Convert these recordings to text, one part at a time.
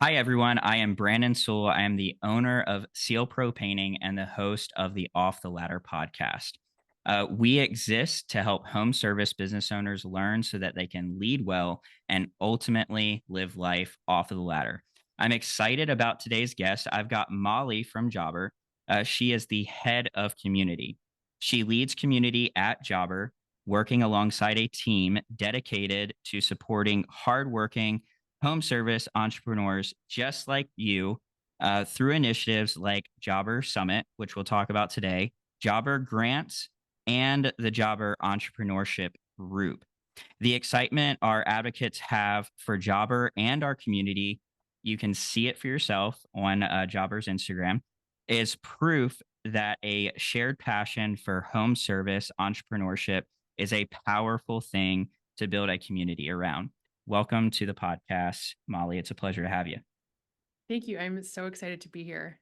Hi, everyone. I am Branden Sewell. I am the owner of Seal Pro Painting and the host of the Off the Ladder podcast. We exist to help home service business owners learn so that they can lead well and ultimately live life off of the ladder. I'm excited about today's guest. I've got Molly from Jobber. She is the head of community. She leads community at Jobber, working alongside a team dedicated to supporting hardworking home service entrepreneurs just like you through initiatives like Jobber Summit, which we'll talk about today, Jobber Grants, and the Jobber Entrepreneurship Group. The excitement our advocates have for Jobber and our community, you can see it for yourself on Jobber's Instagram, is proof that a shared passion for home service entrepreneurship is a powerful thing to build a community around. Welcome to the podcast, Molly. It's a pleasure to have you. Thank you. I'm so excited to be here.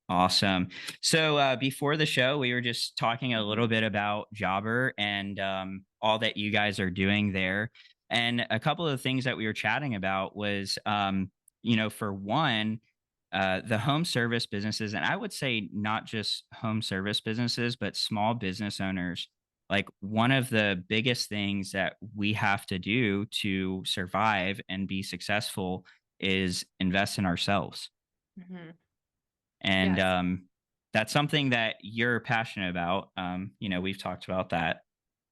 Awesome. So before the show, we were just talking a little bit about Jobber and all that you guys are doing there. And a couple of things that we were chatting about was, for one, the home service businesses, and I would say not just home service businesses, but small business owners. Like one of the biggest things that we have to do to survive and be successful is invest in ourselves. Mhm. And Yes. that's something that you're passionate about. We've talked about that.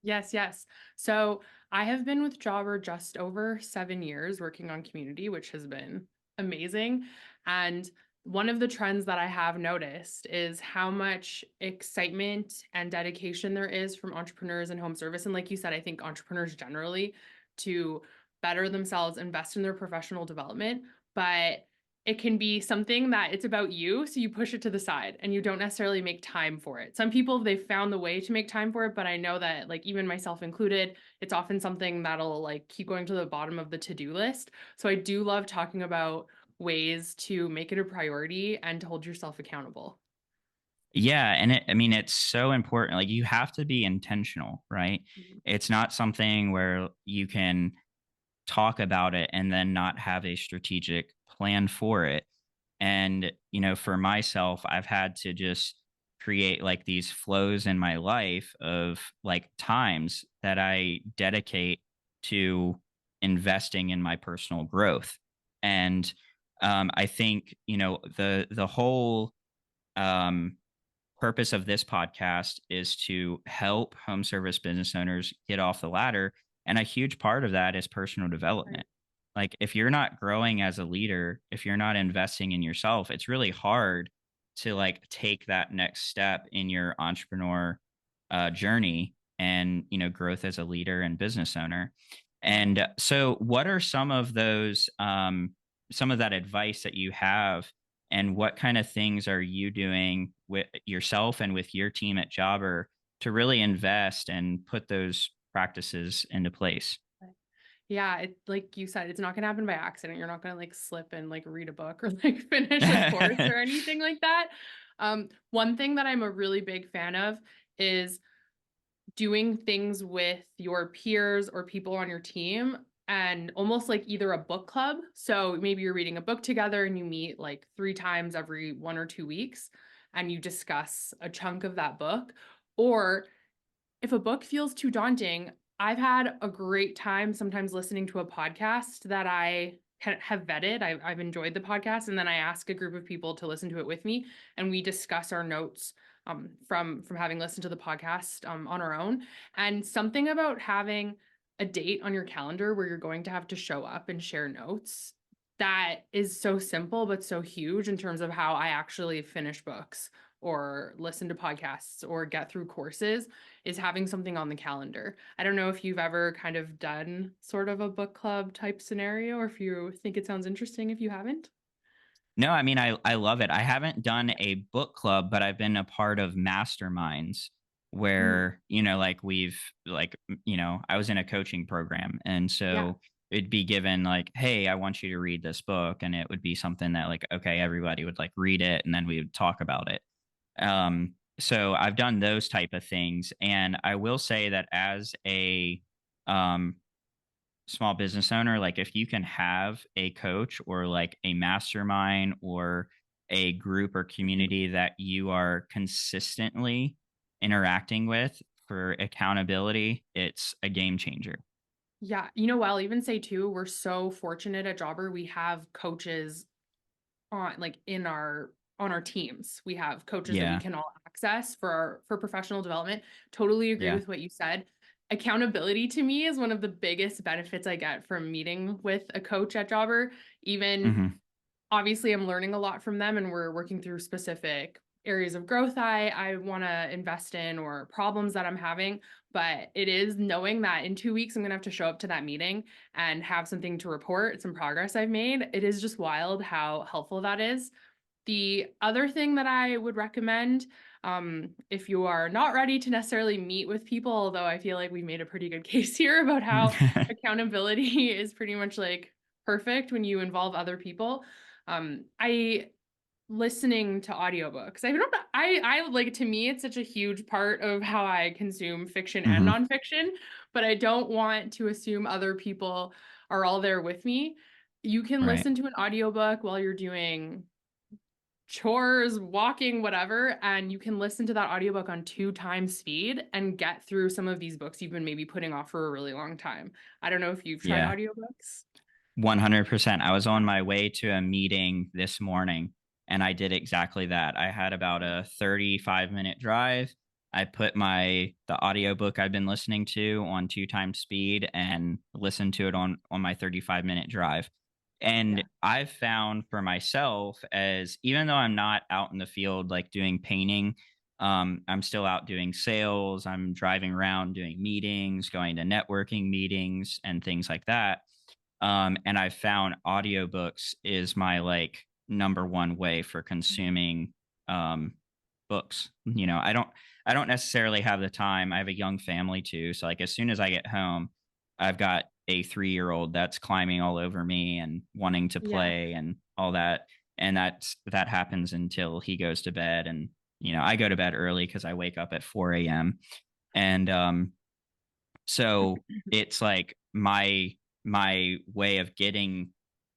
Yes, yes. So I have been with Jobber just over 7 years working on community, which has been amazing. And one of the trends that I have noticed is how much excitement and dedication there is from entrepreneurs in home service. And like you said, I think entrepreneurs generally to better themselves, invest in their professional development. But it can be something that it's about you, so you push it to the side and you don't necessarily make time for it. Some people, they've found the way to make time for it, but I know that, like, even myself included, it's often something that'll like keep going to the bottom of the to-do list. So I do love talking about ways to make it a priority and to hold yourself accountable. Yeah, and I mean, it's so important. Like you have to be intentional, right? Mhm. It's not something where you can talk about it and then not have a strategic plan for it. And, for myself, I've had to just create like these flows in my life of like times that I dedicate to investing in my personal growth. And I think, the whole um, purpose of this podcast is to help home service business owners get off the ladder. And a huge part of that is personal Right. development. Like, if you're not growing as a leader, if you're not investing in yourself, it's really hard to like take that next step in your entrepreneur journey and, growth as a leader and business owner. Yeah. And so, what are some of that advice that you have and what kind of things are you doing with yourself and with your team at Jobber to really invest and put those practices into place? Right. Yeah, it like you said, it's not gonna happen by accident. You're not gonna like slip and like read a book or like finish a course or anything like that. One thing that I'm a really big fan of is doing things with your peers or people on your team and almost like either a book club. So maybe you're reading a book together and you meet like 3 times every 1 or 2 weeks and you discuss a chunk of that book. Or if a book feels too daunting, I've had a great time sometimes listening to a podcast that I have vetted. I've enjoyed the podcast, and then I ask a group of people to listen to it with me, and we discuss our notes from having listened to the podcast on our own. And something about having a date on your calendar where you're going to have to show up and share notes that is so simple but so huge in terms of how I actually finish books or listen to podcasts or get through courses is having something on the calendar. I don't know if you've ever kind of done sort of a book club type scenario or if you think it sounds interesting if you haven't. No, I mean, I love it. I haven't done a book club, but I've been a part of masterminds Mm, where, like I was in a coaching program. And yeah. so it'd be given like, hey, I want you to read this book. And it would be something that like, okay, everybody would like read it and then we would talk about it. So I've done those type of things. And I will say that as a um small business owner, like if you can have a coach or like a mastermind or a group or community that you are consistently interacting with for accountability, it's a game changer. Yeah, you know what, I'll even say too, we're so fortunate at Jobber, we have coaches on like in our on our teams. We have coaches that we Yeah. can all access for professional development. Totally agree Yeah. with what you said. Accountability to me is one of the biggest benefits I get from meeting with a coach at Jobber. Even Hmm. obviously I'm learning a lot from them and we're working through specific areas of growth I want to invest in or problems that I'm having, but it is knowing that in 2 weeks I'm going to have to show up to that meeting and have something to report, some progress I've made. It is just wild how helpful that is. The other thing that I would recommend, if you are not ready to necessarily meet with people, although I feel like we made a pretty good case here about how accountability is pretty much like perfect when you involve other people. I listening to audiobooks. I don't know. I like, to me, it's such a huge part of how I consume fiction and Hmm. nonfiction, but I don't want to assume other people are all there with me. You can Right. listen to an audiobook while you're doing chores, walking, whatever, and you can listen to that audiobook on 2 times speed and get through some of these books you've been maybe putting off for a really long time. I don't know if you've tried Yeah. audiobooks. 100%. I was on my way to a meeting this morning and I did exactly that. I had about a 35-minute drive. I put the audiobook I've been listening to on 2 times speed and listened to it on my 35-minute drive. Yeah. And I've found for myself, as even though I'm not out in the field like doing painting, I'm still out doing sales. I'm driving around doing meetings, going to networking meetings and things like that. And I found audiobooks is my like number one way for consuming um books. I don't necessarily have the time. I have a young family too. So like as soon as I get home, I've got a 3-year-old that's climbing all over me and wanting to Yeah. play and all that. And that happens until he goes to bed. And I go to bed early because I wake up at 4 a.m. And so it's like my way of getting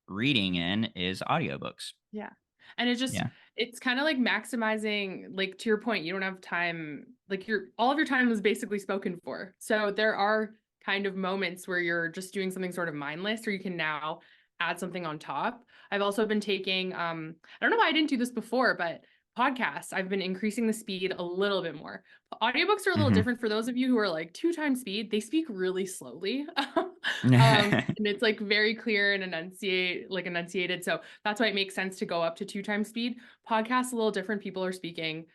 reading in is audiobooks. Yeah. And Yeah. it's kind of like maximizing, like to your point, you don't have time, like all of your time is basically spoken for. So there are kind of moments where you're just doing something sort of mindless, or you can now add something on top. I've also been taking, I don't know why I didn't do this before, but podcasts, I've been increasing the speed a little bit more. Audiobooks are a little Mhm. different for those of you who are like 2 times speed. They speak really slowly. And it's like very clear and enunciated. So that's why it makes sense to go up to 2 times speed. Podcasts a little different. People are speaking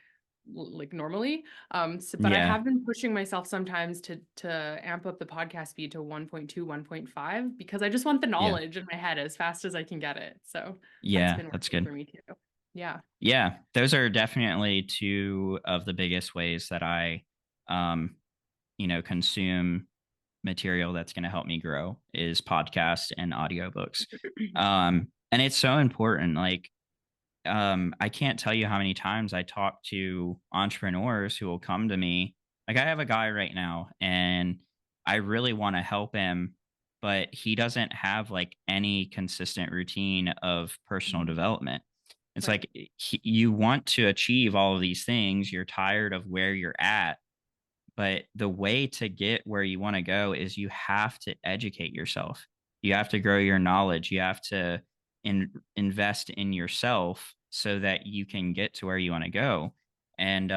like normally. But I Yeah. have been pushing myself sometimes to amp up the podcast speed to 1.2, 1.5 because I just want the Yeah. knowledge in my head as fast as I can get it. So that's Yeah, been that's working good. for me too. Yeah. Yeah, those are definitely two of the biggest ways that I, um, consume material that's going to help me grow is podcast and audiobooks. And it's so important. Like, I can't tell you how many times I talk to entrepreneurs who will come to me. Like, I have a guy right now, and I really want to help him, but he doesn't have like any consistent routine of personal Mhm. development. It's Right. like you want to achieve all of these things. You're tired of where you're at, but the way to get where you want to go is you have to educate yourself. You have to grow your knowledge. You have to invest in yourself so that you can get to where you want to go. And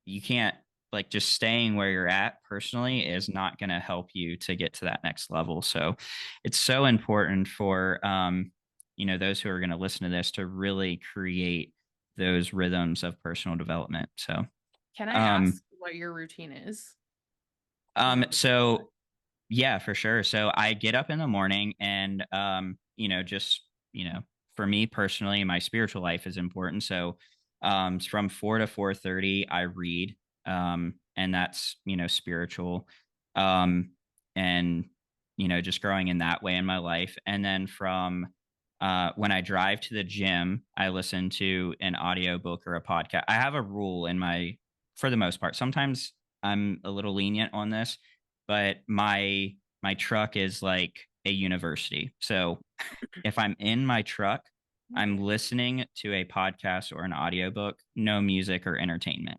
you can't, like, just staying where you're at personally is not going to help you to get to that next level. So it's so important for those who are going to listen to this to really create those rhythms of personal development. So Can I um ask what your routine is? Is um, it the same? so yeah, for sure. So I get up in the morning and just, for me personally, my spiritual life is important. So from 4 to 4:30 I read. And that's, spiritual. Um and just growing in that way in my life. And then from when I drive to the gym, I listen to an audiobook or a podcast. I have a rule for the most part. Sometimes I'm a little lenient on this, but my my truck is like a university. So if I'm in my truck, I'm listening to a podcast or an audiobook, no music or entertainment.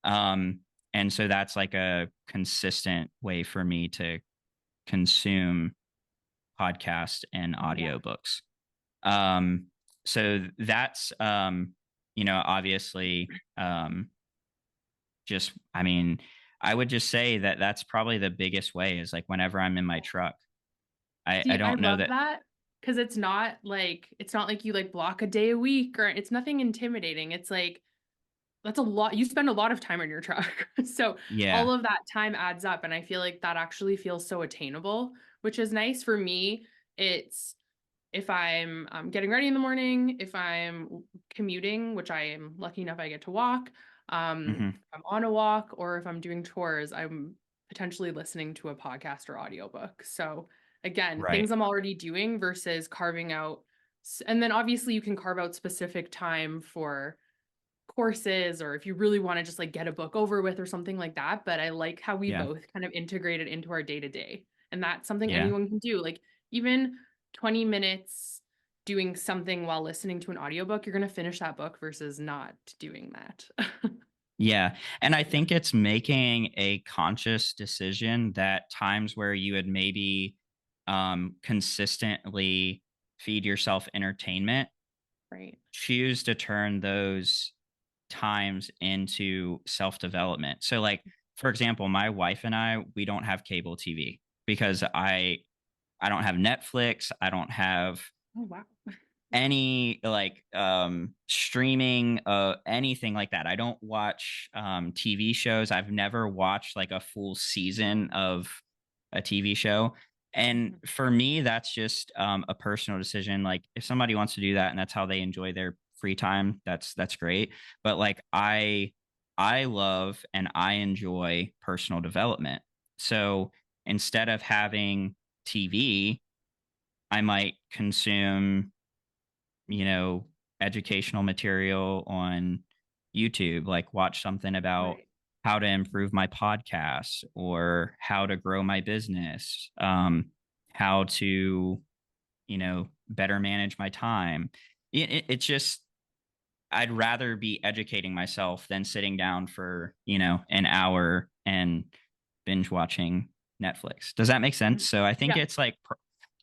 Um, and so that's like a consistent way for me to consume podcasts and Yeah. audiobooks. Um, so that's obviously just I mean, I would just say that that's probably the biggest way is like whenever I'm in my truck. I See, I don't know love that. that because it's not like you like block a day a week or it's nothing intimidating. It's like that's a lot. You spend a lot of time in your truck. So all Yeah. of that time adds up. And I feel like that actually feels so attainable, which is nice for me. It's if I'm getting ready in the morning, if I'm commuting, which I am lucky enough I get to walk, Hmm. if I'm on a walk, or if I'm doing chores, I'm potentially listening to a podcast or audiobook. So again, Right. things I'm already doing versus carving out. And then obviously you can carve out specific time for courses or if you really want to just like get a book over with or something like that. But I like how we Yeah. both kind of integrate it into our day to day. And that's something Yeah. anyone can do. Like even 20 minutes doing something while listening to an audiobook, you're going to finish that book versus not doing that. Yeah. And I Yeah. think it's making a conscious decision that times where you would maybe consistently feed yourself entertainment, Right. choose to turn those times into self development. So, like, for example, my wife and we don't have cable TV because I don't have Netflix. I don't have Oh, wow. any like streaming anything like that. I don't watch TV shows. I've never watched like a full season of a TV show. And Mhm. for me that's just a personal decision. Like if somebody wants to do that and that's how they enjoy their free time, that's great. But like I love and I enjoy personal development. So instead of having TV, I might consume you know, educational material on YouTube, like watch something about Right. how to improve my podcast or how to grow my business, how to, better manage my time. It's just, I'd rather be educating myself than sitting down for, an hour and binge watching Netflix. Does that make sense? Mhm. So I think Yeah. it's like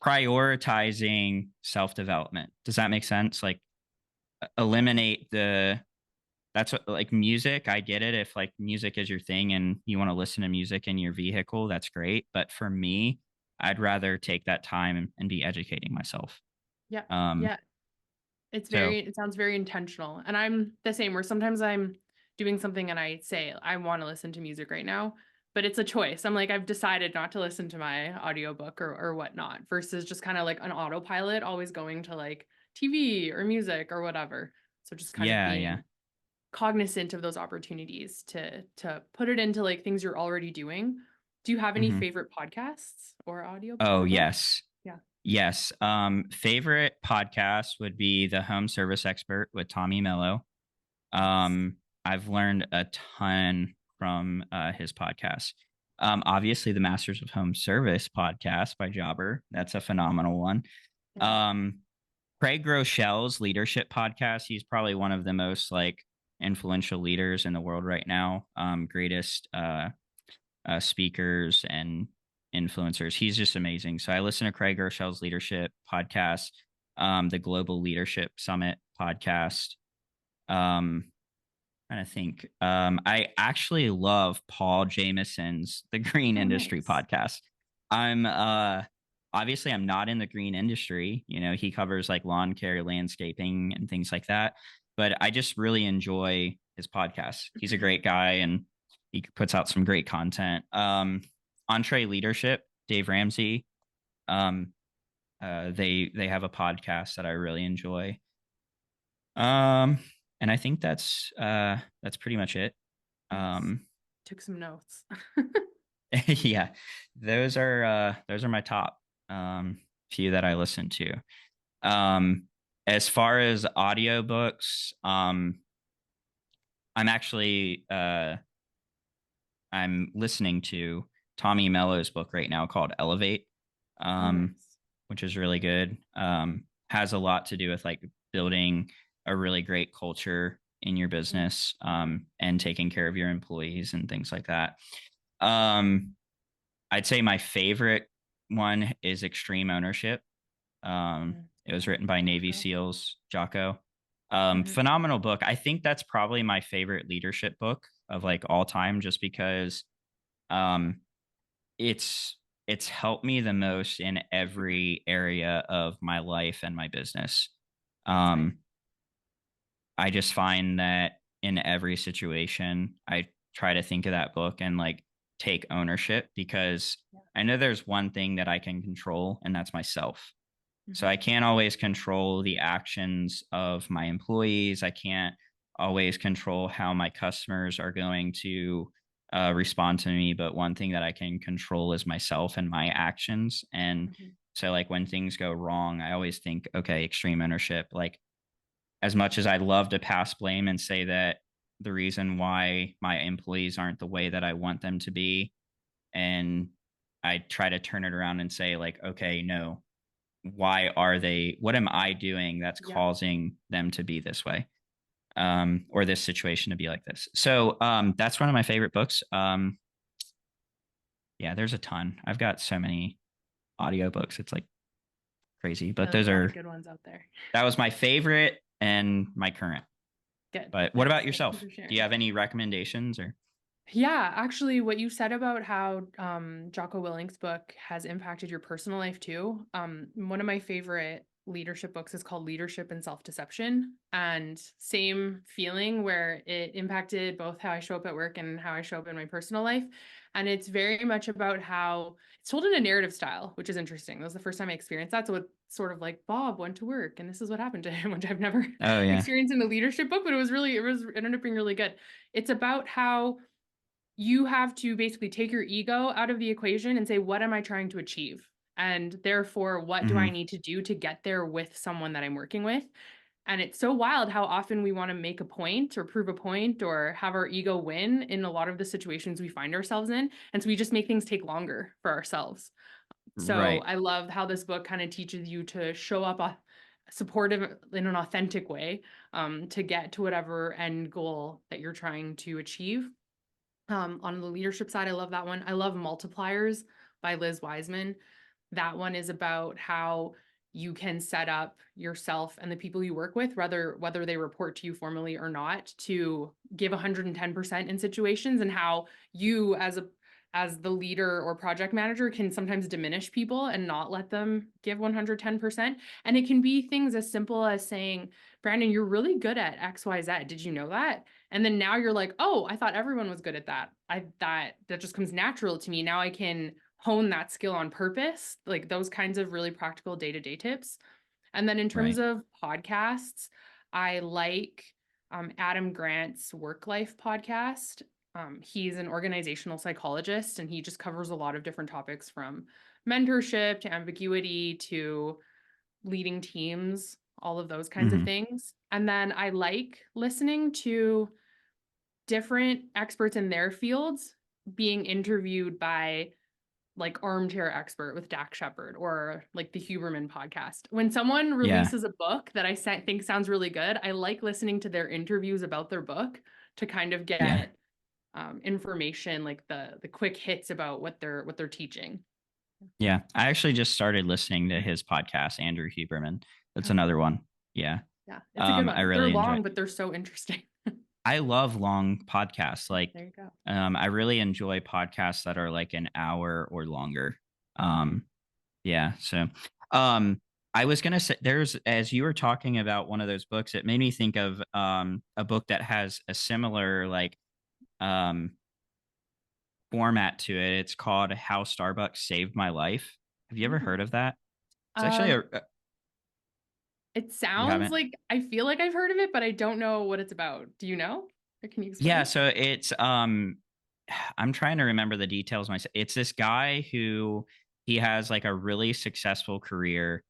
prioritizing self development. Does that make sense? Like, eliminate the that's what like music, I get it. If like music is your thing and you want to listen to music in your vehicle, that's great. But for me, I'd rather take that time and be educating myself. Yeah. Um, Yeah. so It sounds very intentional. And I'm the same where sometimes I'm doing something and I say, I want to listen to music right now, but it's a choice. I'm like, I've decided not to listen to my audiobook or whatnot versus just kind of like an autopilot, always going to like TV or music or whatever. So just kind of yeah, yeah. being cognizant of those opportunities to put it into like things you're already doing. Do you have any Hmm. favorite podcasts or audio Oh or books? yes. Yeah. Yes. Favorite podcast would be The Home Service Expert with Tommy Mello. Nice. I've learned a ton from his podcast. Obviously, the Masters of Home Service podcast by Jobber. That's a phenomenal one. Yeah. Um, Craig Groeschel's leadership podcast. He's probably one of the most like influential leaders in the world right now. Greatest speakers and influencers. He's just amazing. So I listen to Craig Groeschel's leadership podcast, the Global Leadership Summit podcast. Um, Trying to think. I actually love Paul Jameson's The Green Oh, Industry nice. podcast. I'm obviously I'm not in the green industry. He covers like lawn care, landscaping, and things like that. But I just really enjoy his podcast. He's a great guy and he puts out some great content. Entree Leadership, Dave Ramsey. Um, they have a podcast that I really enjoy. Um, and I think that's pretty much it. Nice. Um, Took some notes. yeah, those are my top few that I listen to. Um, as far as audiobooks, I'm actually I'm listening to Tommy Mello's book right now called Elevate, Oh, um, nice. which is really good. Has a lot to do with like building a really great culture in your Mm, business, and taking care of your employees and things like that. Um, I'd say my favorite one is Extreme Ownership. It was yeah, written by Navy Jocko. SEALs, Jocko. Hmm. Phenomenal book. I think that's probably my favorite leadership book of like all time, just because um, it's it's helped me the most in every area of my life and my business. That's nice. Um, I just find that in every situation, I try to think of that book and like take ownership, because Yeah. I know there's one thing that I can control, and that's myself. So Hmm. I can't always control the actions of my employees. I can't always control how my customers are going to respond to me. But one thing that I can control is myself and my actions. And Hmm. so, like, when things go wrong, I always think, okay, extreme ownership. Like, as much as I'd love to pass blame and say that the reason why my employees aren't the way that I want them to be, and I try to turn it around and say, like, okay, no, why are they, what am I doing that's Yeah. causing them to be this way, or this situation to be like this. So that's one of my favorite books. Yeah, there's a ton. I've got so many audiobooks, it's like crazy, but Yeah, there's those a lot of are, good ones out there. that was my favorite and my current. Good. But what Nice. about Thank you yourself? for Do you sharing. have any recommendations or? Yeah, actually, what you said about how Jocko Willink's book has impacted your personal life too. One of my favorite leadership books is called Leadership and Self-Deception, and same feeling where it impacted both how I show up at work and how I show up in my personal life. And it's very much about how it's told in a narrative style, which is interesting. That was the first time I experienced that. So it's sort of like Bob went to work and this is what happened to him, which I've never Oh yeah. experienced in a leadership book, but it ended up being really good. It's about how you have to basically take your ego out of the equation and say, what am I trying to achieve? And therefore, what do I Hmm. need to do to get there with someone that I'm working with? And it's so wild how often we want to make a point or prove a point or have our ego win in a lot of the situations we find ourselves in. And so we just make things take longer for ourselves. So Right. I love how this book kind of teaches you to show up supportive in an authentic way, to get to whatever end goal that you're trying to achieve. On the leadership side, I love that one. I love Multipliers by Liz Wiseman. That one is about how you can set up yourself and the people you work with, whether they report to you formally or not, to give 110% in situations, and how you as the leader or project manager can sometimes diminish people and not let them give 110%. And it can be things as simple as saying, Branden, you're really good at XYZ. Did you know that? And then now you're like, oh, I thought everyone was good at that. That just comes natural to me. Now I can hone that skill on purpose, like those kinds of really practical day-to-day tips. And then in terms Right. of podcasts, I like Adam Grant's Work Life podcast. He's an organizational psychologist and he just covers a lot of different topics from mentorship to ambiguity to leading teams, all of those kinds of Hmm. things. And then I like listening to different experts in their fields being interviewed by like armchair expert with Dak Shepard or like the Huberman podcast. When someone Yeah. releases a book that think sounds really good, I like listening to their interviews about their book to kind of Yeah. get information, like the quick hits about what they're teaching. Yeah. I actually just started listening to his podcast, Andrew Huberman. That's Oh, another one. Yeah. yeah, it's a good I one. They're really enjoy. long, but they're so interesting. I love long podcasts. Like, There you go. I really enjoy podcasts that are like an hour or longer. Um, yeah. So, um, I was gonna say, there's, as you were talking about one of those books, it made me think of a book that has a similar like um format to it. It's called How Starbucks Saved My Life. Have you ever heard Oh. of that? It's actually Um, it you sounds haven't? like I feel like I've heard of it, but I don't know what it's about. Do you know? Or can you Yeah, explain? so it's I'm trying to remember the details myself. It's this guy who he has like a really successful career,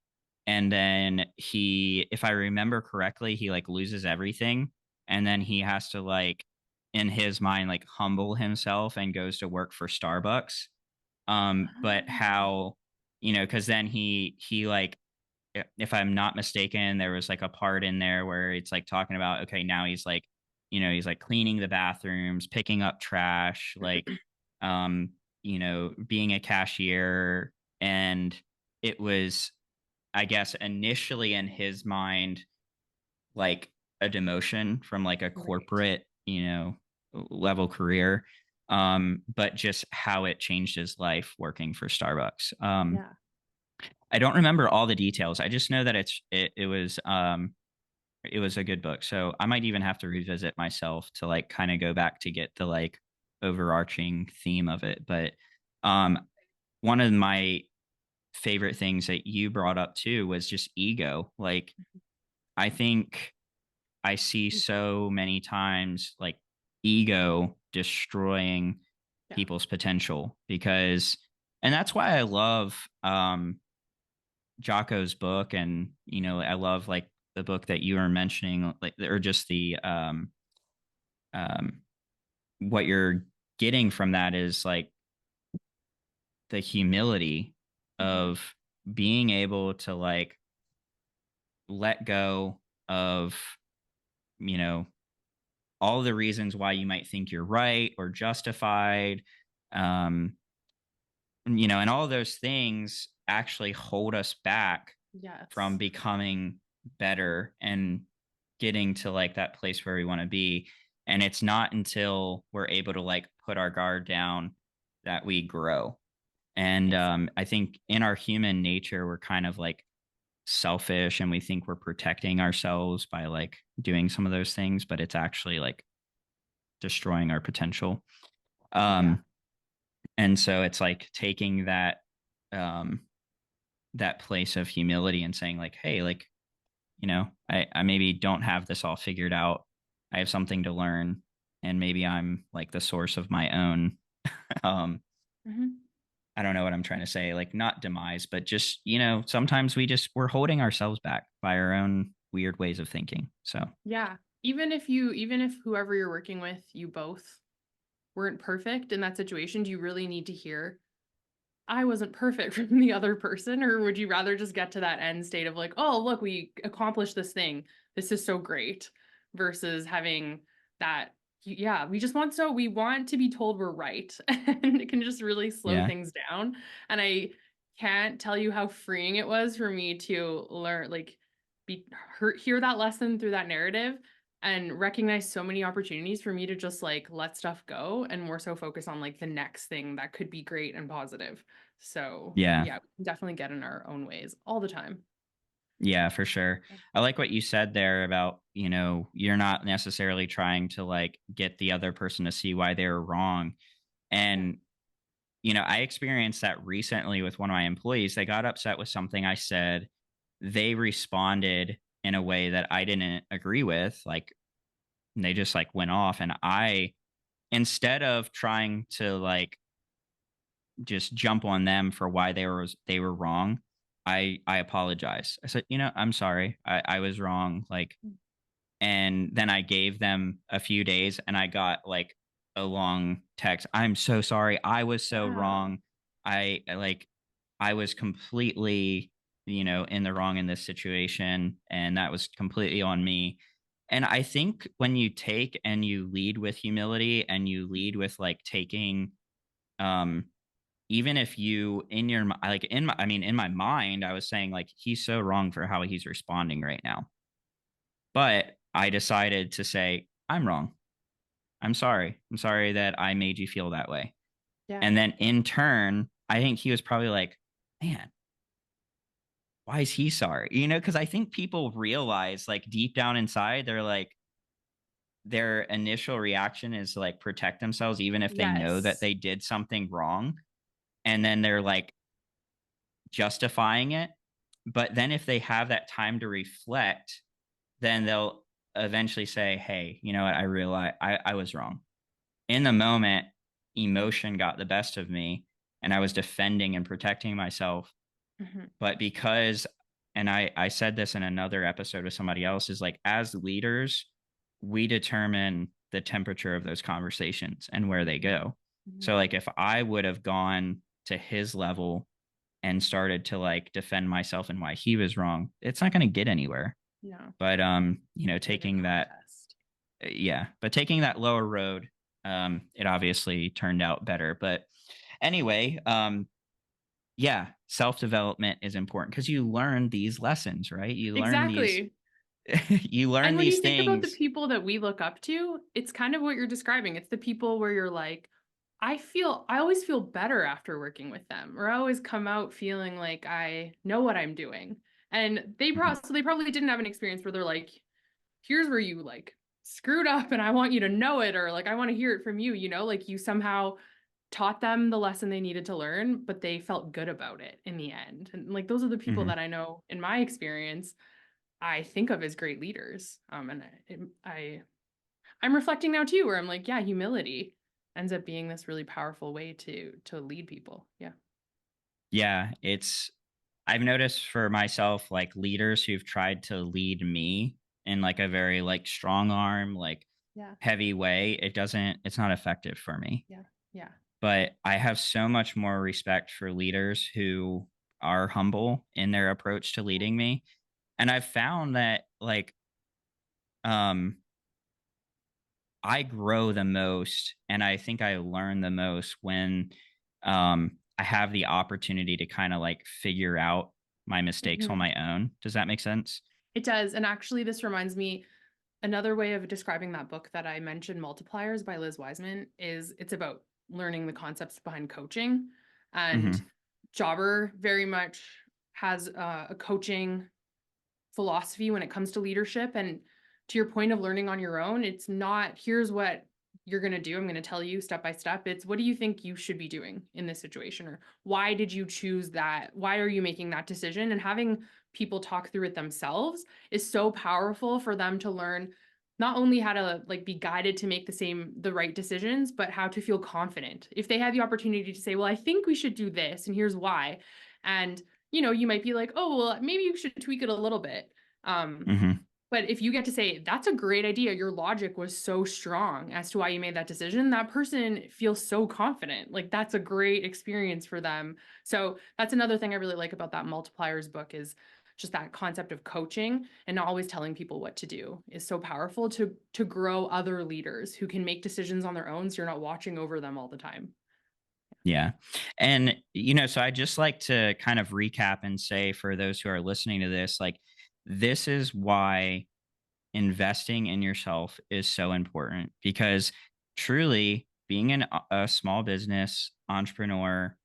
and then he, if I remember correctly, he like loses everything, and then he has to like, in his mind, like humble himself and goes to work for Starbucks. But Ah, how, because then he like, if I'm not mistaken, there was like a part in there where it's like talking about, okay, now he's like, he's like cleaning the bathrooms, picking up trash, like, um, being a cashier. And it was, I guess, initially in his mind, like a demotion from like a right. corporate, level career. But just how it changed his life working for Starbucks. Yeah. I don't remember all the details. I just know that it was a good book. So I might even have to revisit myself to like kind of go back to get the like overarching theme of it. But um one of my favorite things that you brought up too was just ego. Like I think I see so many times like ego destroying Yeah. people's potential because and that's why I love Jocko's book, and I love like the book that you were mentioning, like or just the um what you're getting from that is like the humility Mhm. of being able to like let go of you know all the reasons why you might think you're right or justified, um and all of those things actually hold us back from Yes. becoming better and getting to like that place where we want to be. And it's not until we're able to like put our guard down that we grow. And I Exactly. think in our human nature, we're kind of like selfish and we think we're protecting ourselves by like doing some of those things, but it's actually like destroying our potential. Yeah. Um, and so it's like taking um, that place of humility and saying like, hey, like, I maybe don't have this all figured out. I have something to learn, and maybe I'm like the source of my own. um, Mhm. I don't know what I'm trying to say, like not demise, but just sometimes we're holding ourselves back by our own weird ways of thinking. So Yeah. Even if whoever you're working with, you both weren't perfect in that situation, do you really need to hear, I wasn't perfect from the other person? Or would you rather just get to that end state of like, oh, look, we accomplished this thing. This is so great versus having that, yeah, we want to be told we're right. And it can just really slow yeah, things down. And I can't tell you how freeing it was for me to learn, like, hear that lesson through that narrative and recognize so many opportunities for me to just like let stuff go and more so focus on like the next thing that could be great and positive. So, yeah, yeah, we can definitely get in our own ways all the time. yeah, for sure. I like what you said there about you're not necessarily trying to like get the other person to see why they were wrong. Yeah. And I experienced that recently with one of my employees. They got upset with something I said. They responded in a way that I didn't agree with. Like, they just like went off. And instead of trying to like just jump on them for why they were wrong, I apologize. I said, I'm sorry. I was wrong. Like, Mm. and then I gave them a few days and I got like a long text. I'm so sorry. I was so Wow. wrong. Like I was completely, in the wrong in this situation. And that was completely on me. And I think when you take and you lead with humility and you lead with like taking, um, even if you like in my mind, I was saying like, he's so wrong for how he's responding right now. But I decided to say, I'm wrong. I'm sorry. I'm sorry that I made you feel that way. Yeah. And then in turn, I think he was probably like, man, why is he sorry? Because I think people realize like deep down inside, they're like, their initial reaction is to like protect themselves, even if they know that Yes. they did something wrong. And then they're like justifying it. But then if they have that time to reflect, then they'll eventually say, hey, you know what? I realize I was wrong. In the moment, emotion got the best of me and I was defending and protecting myself. Mhm. But because, and I said this in another episode with somebody else, is like as leaders, we determine the temperature of those conversations and where they go. So, Mhm. like, if I would have gone to his level and started to like defend myself and why he was wrong, it's not going to get anywhere. No, But like a taking that, contest. yeah, but taking that lower road, it obviously turned out better. But anyway, yeah, self-development is important because you learn these lessons, right? You learn these Exactly. you learn And when these you think about the things. people that we look up to, it's kind of what you're describing. It's the people where you're like, I always feel better after working with them, or I always come out feeling like I know what I'm doing. And Mhm, they probably didn't have an experience where they're like, here's where you like screwed up and I want you to know it, or like I want to hear it from you, like you somehow taught them the lesson they needed to learn, but they felt good about it in the end. And like those are the people mhm. that I know in my experience I think of as great leaders. I'm reflecting now too, where I'm like, yeah, humility ends up being this really powerful way to lead people. Yeah. Yeah, I've noticed for myself, like leaders who've tried to lead me in like a very like strong arm, like Yeah. heavy way, it's not effective for me. Yeah. Yeah. But I have so much more respect for leaders who are humble in their approach to leading me. And I've found that like um I grow the most and I think I learn the most when I have the opportunity to kind of like figure out my mistakes on Mhm. my own. Does that make sense? It does. And actually, this reminds me another way of describing that book that I mentioned, Multipliers by Liz Wiseman, is it's about learning the concepts behind coaching. And Mhm. Jobber very much has a coaching philosophy when it comes to leadership. And to your point of learning on your own, it's not, here's what you're going to do. I'm going to tell you step by step. It's what do you think you should be doing in this situation? Or why did you choose that? Why are you making that decision? And having people talk through it themselves is so powerful for them to learn not only how to like be guided to make the right decisions, but how to feel confident. If they have the opportunity to say, well, I think we should do this and here's why. And you might be like, oh, well, maybe you should tweak it a little bit. Um, Mhm. but if you get to say, that's a great idea, your logic was so strong as to why you made that decision, that person feels so confident. Like that's a great experience for them. So that's another thing I really like about that Multipliers book is just that concept of coaching and not always telling people what to do is so powerful to grow other leaders who can make decisions on their own so you're not watching over them all the time. Yeah. And so I just like to kind of recap and say for those who are listening to this, like this is why investing in yourself is so important because truly being a small business entrepreneur,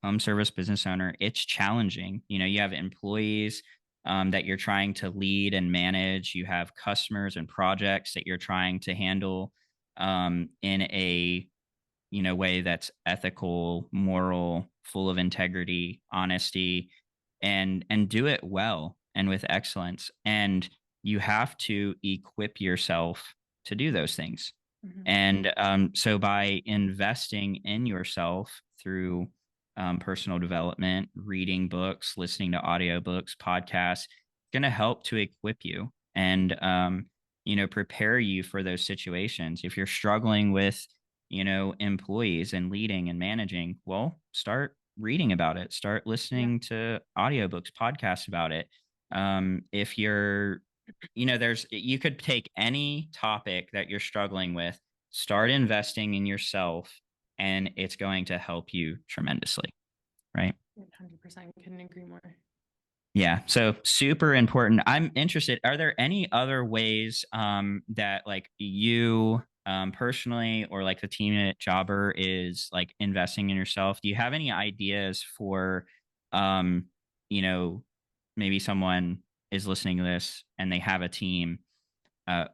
home service business owner, it's challenging. You have employees that you're trying to lead and manage. You have customers and projects that you're trying to handle in a way that's ethical, moral, full of integrity, honesty, and do it well and with excellence. And you have to equip yourself to do those things. Mhm. And so by investing in yourself through personal development, reading books, listening to audiobooks, podcasts, going to help to equip you and prepare you for those situations. If you're struggling with employees and leading and managing, well, start reading about it, start Yeah. listening to audiobooks, podcasts about it. If you're, you could take any topic that you're struggling with, start investing in yourself, and it's going to help you tremendously. Right. 100% couldn't agree more. Yeah. So super important. I'm interested. Are there any other ways that like you personally or like the team at Jobber is like investing in yourself? Do you have any ideas for um, you know, maybe someone is listening to this and they have a team? Uh,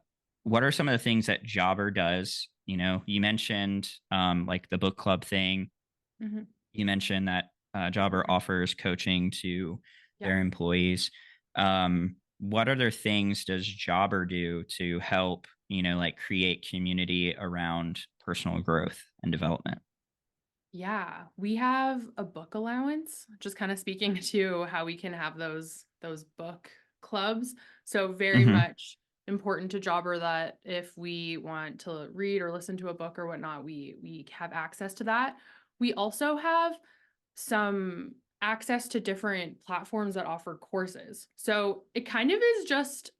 what are some of the things that Jobber does? You mentioned like the book club thing. Hmm. You mentioned that Jobber offers coaching to Yeah. their employees. What other things does Jobber do to help, like create community around personal growth and development? Yeah, we have a book allowance, just kind of speaking to how we can have those book clubs. So very Hmm. much important to Jobber that if we want to read or listen to a book or whatnot, we have access to that. We also have some access to different platforms that offer courses. So it kind of is just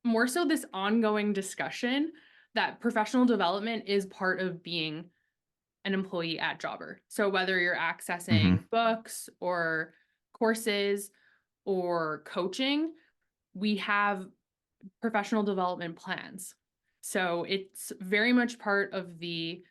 more so this ongoing discussion that professional development is part of being an employee at Jobber. So whether you're Hmm. accessing books or courses or coaching, we have professional development plans. So it's very much part of the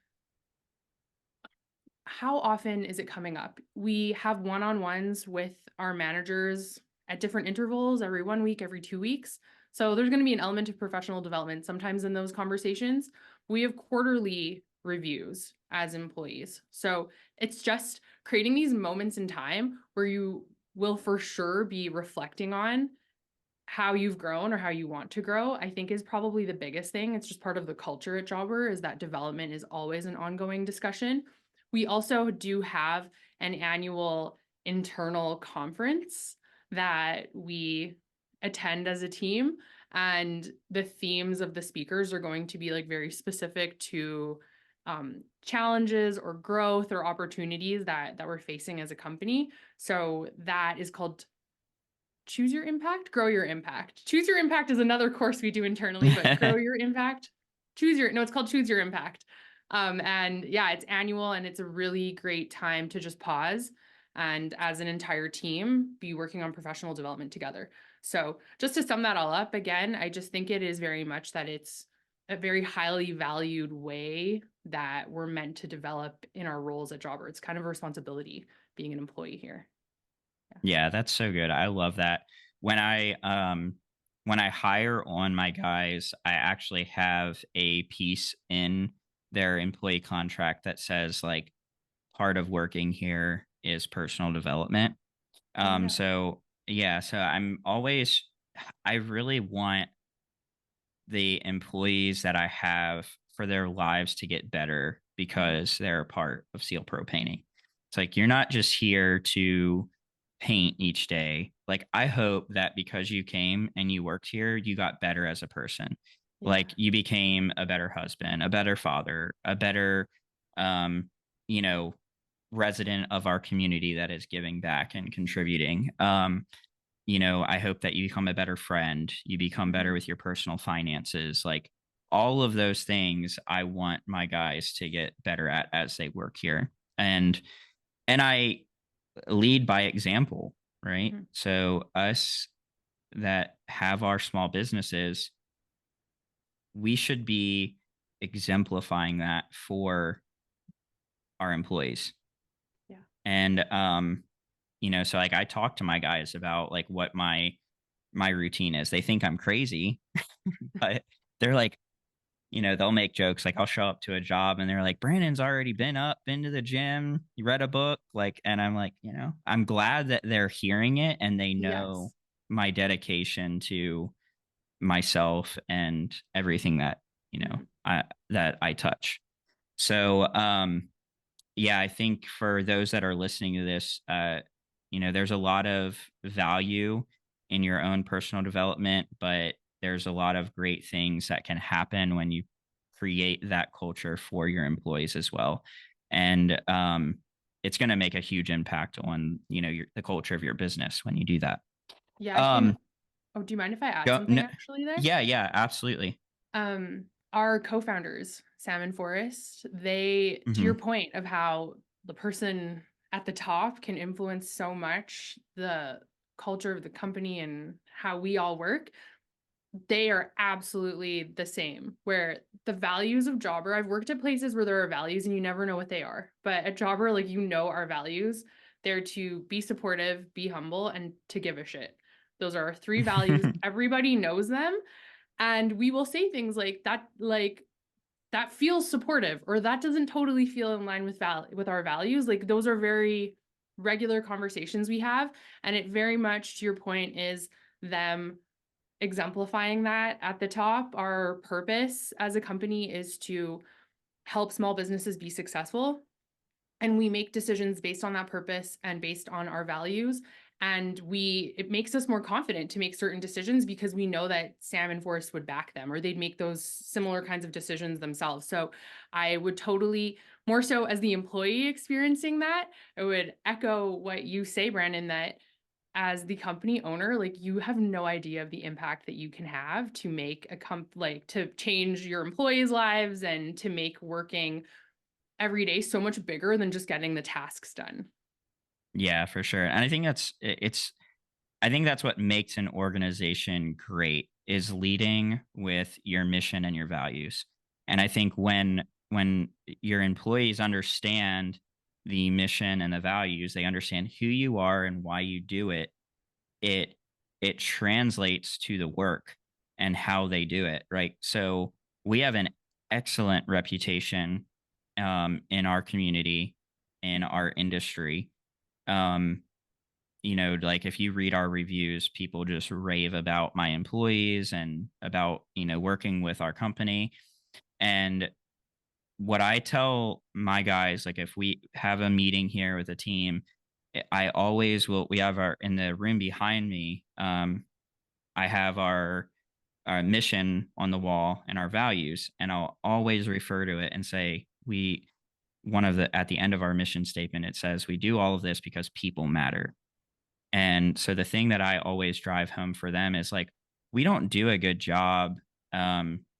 how often is it coming up? We have one-on-ones with our managers at different intervals, every 1 week, every 2 weeks. So there's going to be an element of professional development sometimes in those conversations. We have quarterly reviews as employees. So it's just creating these moments in time where you will for sure be reflecting on how you've grown or how you want to grow, I think is probably the biggest thing. It's just part of the culture at Jobber is that development is always an ongoing discussion. We also do have an annual internal conference that we attend as a team, and the themes of the speakers are going to be like very specific to challenges or growth or opportunities that we're facing as a company. So that is called Choose Your Impact, Grow Your Impact. Choose Your Impact is another course we do internally, but Grow Your Impact, it's called Choose Your Impact. And yeah, it's annual and it's a really great time to just pause and as an entire team be working on professional development together. So just to sum that all up again, I just think it is very much that it's a very highly valued way that we're meant to develop in our roles at Jobber. It's kind of a responsibility being an employee here. Yeah. Yeah, that's so good. I love that. When I hire on my guys, I actually have a piece in their employee contract that says like part of working here is personal development. Oh yeah. So yeah, so I really want the employees that I have for their lives to get better Mhm. because they're a part of Seal Pro painting. It's like you're not just here to paint each day. Like I hope that because you came and you worked here, you got better as a person. Yeah. Like you became a better husband, a better father, a better um, you know, resident of our community that is giving back and contributing. I hope that you become a better friend, you become better Mhm. with your personal finances, like all of those things I want my guys to get better at as they work here. And I lead by example, right? Mhm. So us that have our small businesses, we should be exemplifying that for our employees. Yeah. And so like I talk to my guys about like what my routine is. They think I'm crazy, but they're like, they'll make jokes. Like I'll show up to a job and they're like, Brandon's already been to the gym, you read a book, like, and I'm like, I'm glad that they're hearing it and they know Yes. my dedication to myself and everything that, Mhm. I touch. So yeah, I think for those that are listening to this, there's a lot of value in your own personal development, but there's a lot of great things that can happen when you create that culture for your employees as well. And it's going to make a huge impact on, the culture of your business when you do that. Yeah, I can Um, oh, do you mind if I add go, something no, actually there? yeah, yeah, absolutely. Our co-founders, Sam and Forrest, they, to your Hmm. point of how the person at the top can influence so much the culture of the company and how we all work, they are absolutely the same. Where the values of Jobber, I've worked at places where there are values and you never know what they are. But at Jobber, like our values. They're to be supportive, be humble, and to give a shit. Those are our three values. Everybody knows them. And we will say things like that feels supportive, or that doesn't totally feel in line with our values. Like those are very regular conversations we have. And it very much, to your point, is them exemplifying that at the top. Our purpose as a company is to help small businesses be successful. And we make decisions based on that purpose and based on our values. And it makes us more confident to make certain decisions because we know that Sam and Forrest would back them or they'd make those similar kinds of decisions themselves. So I would totally more so as the employee experiencing that, I would echo what you say, Brandon, that as the company owner, like you have no idea of the impact that you can have to make like to change your employees' lives and to make working every day so much bigger than just getting the tasks done. Yeah, for sure. And I think I think that's what makes an organization great is leading with your mission and your values. And I think when your employees understand the mission and the values, they understand who you are and why you do it, it it translates to the work and how they do it, right? So we have an excellent reputation in our community, in our industry. Um, like if you read our reviews, people just rave about my employees and about, working with our company. And what I tell my guys, like if we have a meeting here with a team, I always will, we have our, in the room behind me, I have our mission on the wall and our values. And I'll always refer to it and say, at the end of our mission statement, it says, we do all of this because people matter. And so the thing that I always drive home for them is like, we don't do a good job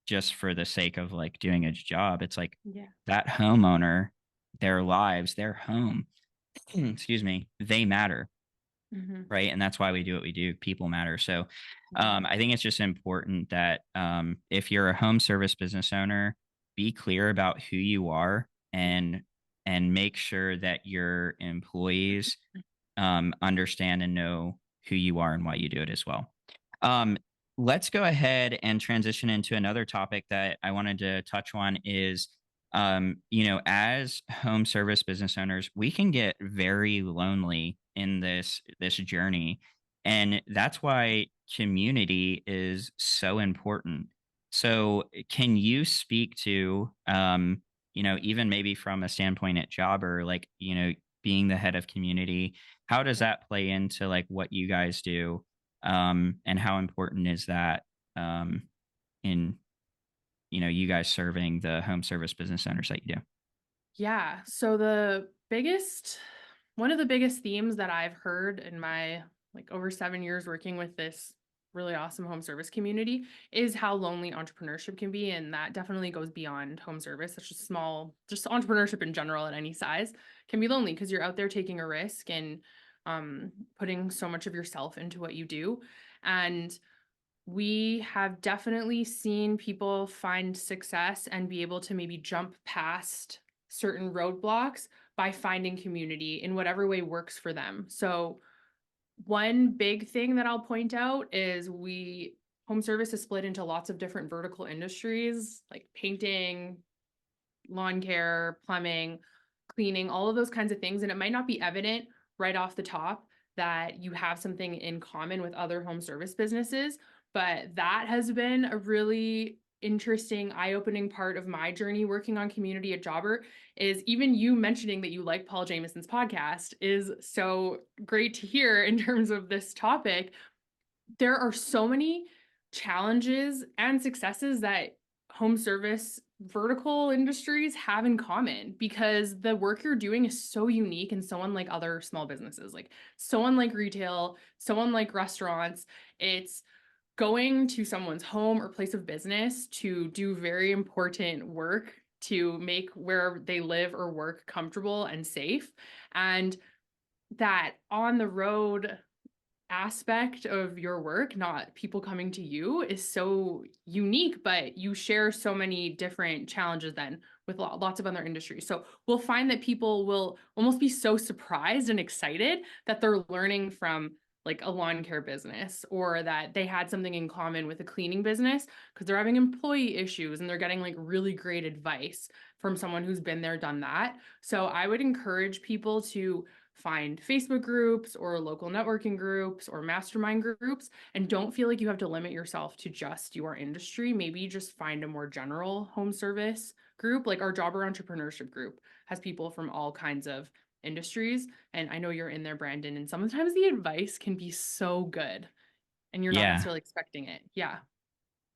just for the sake of like doing a job. It's like Yeah. that homeowner, their lives, their home, excuse me, they matter. Hmm. Right. And that's why we do what we do. People matter. So Yeah. I think it's just important that if you're a home service business owner, be clear about who you are and make sure that your employees understand and know who you are and why you do it as well. Um, let's go ahead and transition into another topic that I wanted to touch on is, as home service business owners, we can get very lonely in this journey, and that's why community is so important. So, can you speak to, even maybe from a standpoint at Jobber, like, being the head of community, how does that play into like what you guys do? And how important is that in you guys serving the home service business owners that you do? Yeah. So one of the biggest themes that I've heard in my like over 7 years working with this really awesome home service community is how lonely entrepreneurship can be. And that definitely goes beyond home service. It's just entrepreneurship in general at any size can be lonely because you're out there taking a risk and putting so much of yourself into what you do. And we have definitely seen people find success and be able to maybe jump past certain roadblocks by finding community in whatever way works for them. So, one big thing that I'll point out is home service is split into lots of different vertical industries like painting, lawn care, plumbing, cleaning, all of those kinds of things. And it might not be evident right off the top that you have something in common with other home service businesses. But that has been a really interesting, eye-opening part of my journey working on community at Jobber is even you mentioning that you like Paul Jameson's podcast is so great to hear in terms of this topic. There are so many challenges and successes that home service vertical industries have in common because the work you're doing is so unique and so unlike other small businesses, like so unlike retail, so unlike restaurants. It's going to someone's home or place of business to do very important work to make where they live or work comfortable and safe. And that on the road aspect of your work, not people coming to you, is so unique, but you share so many different challenges then with lots of other industries. So we'll find that people will almost be so surprised and excited that they're learning from like a lawn care business or that they had something in common with a cleaning business because they're having employee issues and they're getting like really great advice from someone who's been there, done that. So I would encourage people to find Facebook groups or local networking groups or mastermind groups and don't feel like you have to limit yourself to just your industry. Maybe just find a more general home service group. Like our Jobber Entrepreneurship group has people from all kinds of industries. And I know you're in there, Brandon, and sometimes the advice can be so good and you're not Yeah. necessarily expecting it. Yeah.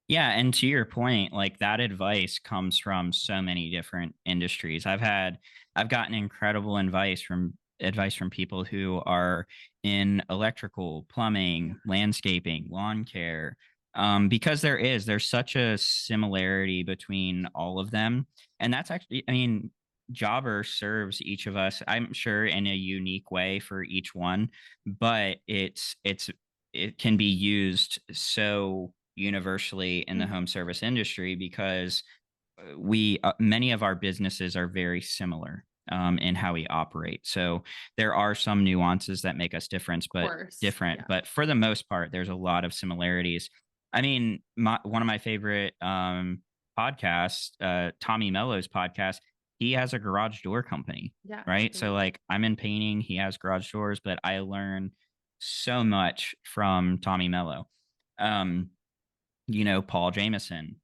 Yeah, and to your point, like that advice comes from so many different industries. I've gotten incredible advice from people who are in electrical, Yeah. plumbing, landscaping, lawn care. Because there's such a similarity between all of them. And that's actually, I mean, Jobber serves each of us, I'm sure, in a unique way for each one, but it can be used so universally in the home Mhm. service industry because we many of our businesses are very similar in how we operate. So there are some nuances that make us Of course. different, Yeah. but for the most part, there's a lot of similarities. I mean, one of my favorite podcasts, Tommy Mello's podcast, he has a garage door company, Yeah, right? So totally. like I'm in painting, he has garage doors, but I learn so much from Tommy Mello. Um, Paul Jameson.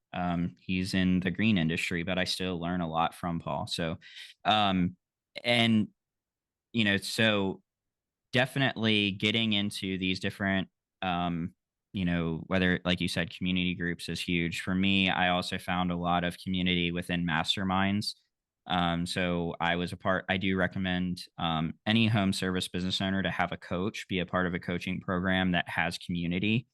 He's in the green industry, but I still learn a lot from Paul. So, um, and so definitely getting into these different, whether, like you said, community groups is huge. For me, I also found a lot of community within masterminds. So I do recommend any home service business owner to have a coach, be a part of a coaching program that has community.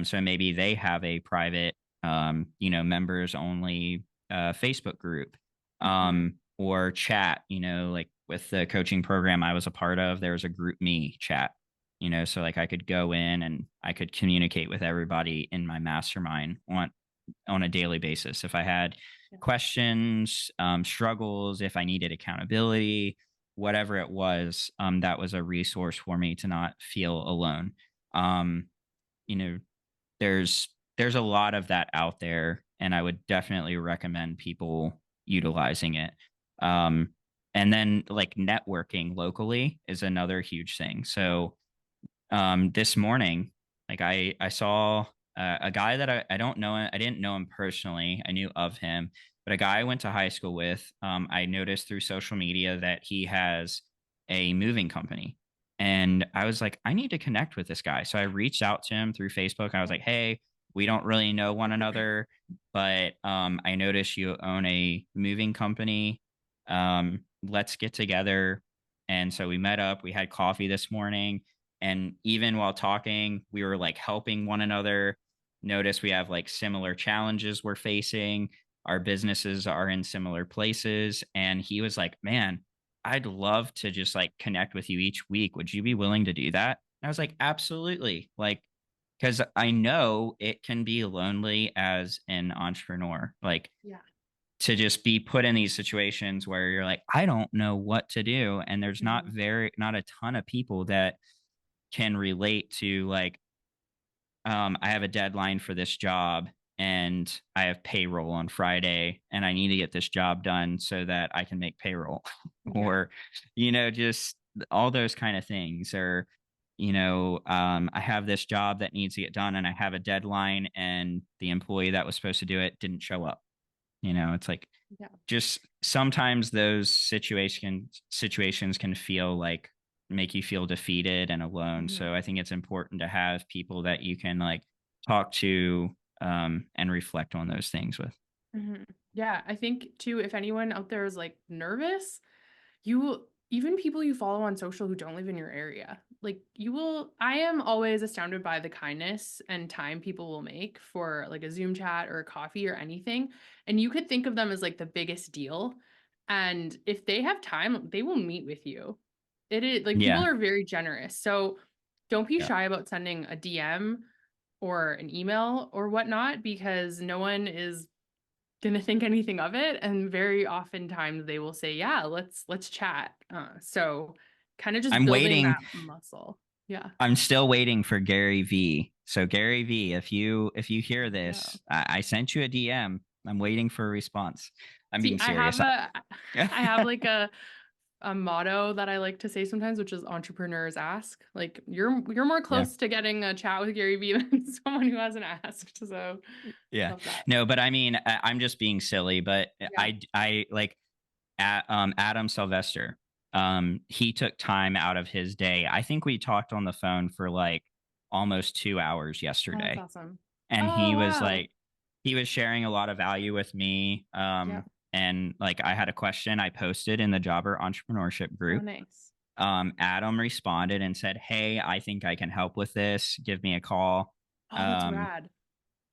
So maybe they have a private, members only Facebook group Mhm. or chat, like with the coaching program I was a part of, there was a group me chat, so like I could go in and I could communicate with everybody in my mastermind on a daily basis. If I had Yeah. questions, struggles, if I needed accountability, whatever it was, that was a resource for me to not feel alone. Um, you know, there's a lot of that out there, and I would definitely recommend people utilizing it. Um, and then like networking locally is another huge thing. Yeah. So this morning, like I saw a guy that I don't know. I didn't know him personally. I knew of him, but a guy I went to high school with. I noticed through social media that he has a moving company, and I was like, I need to connect with this guy. So I reached out to him through Facebook. I was like, hey, we don't really know one another, but I noticed you own a moving company. Let's get together. And so we met up. We had coffee this morning, and even while talking, we were like helping one another. Notice we have like similar challenges we're facing. Our businesses are in similar places. And he was like, man, I'd love to just like connect with you each week. Would you be willing to do that? And I was like, absolutely. Like, because I know it can be lonely as an entrepreneur. Like, Yeah. to just be put in these situations where you're like, I don't know what to do. And there's Mhm. not a ton of people that can relate to like, I have a deadline for this job and I have payroll on Friday and I need to get this job done so that I can make payroll Yeah. or, just all those kind of things. Or, I have this job that needs to get done and I have a deadline and the employee that was supposed to do it didn't show up. It's like, Yeah. just sometimes those situations can feel like make you feel defeated and alone. Mhm. So I think it's important to have people that you can like talk to and reflect on those things with. Mhm. Yeah, I think too, if anyone out there is like nervous, you even people you follow on social who don't live in your area, like you will I am always astounded by the kindness and time people will make for like a Zoom chat or a coffee or anything. And you could think of them as like the biggest deal. And if they have time, they will meet with you. It is like people Yeah. are very generous. So don't be Yeah. shy about sending a DM or an email or whatnot because no one is gonna think anything of it, and very oftentimes they will say, "Yeah, let's chat." So kind of just I'm building that waiting. muscle. Yeah. I'm still waiting for Gary V. So Gary V, if you hear There you go. this, I sent you a DM. I'm waiting for a response. I'm See, being serious. I have like a motto that I like to say sometimes, which is entrepreneurs ask. Like you're more Yeah. close to getting a chat with Gary Vee than someone who hasn't asked. So Yeah. love that. No, but I mean, I'm just being silly, but Yeah. I like Adam Sylvester. He took time out of his day. I think we talked on the phone for like almost 2 hours Oh, that's yesterday. awesome. And Oh, he was wow. like, he was sharing a lot of value with me. Yep. And like I had a question I posted in the Jobber entrepreneurship Oh, group. nice. Adam responded and said, "Hey, I think I can help with this. Give me a call." Oh, that's Um, rad.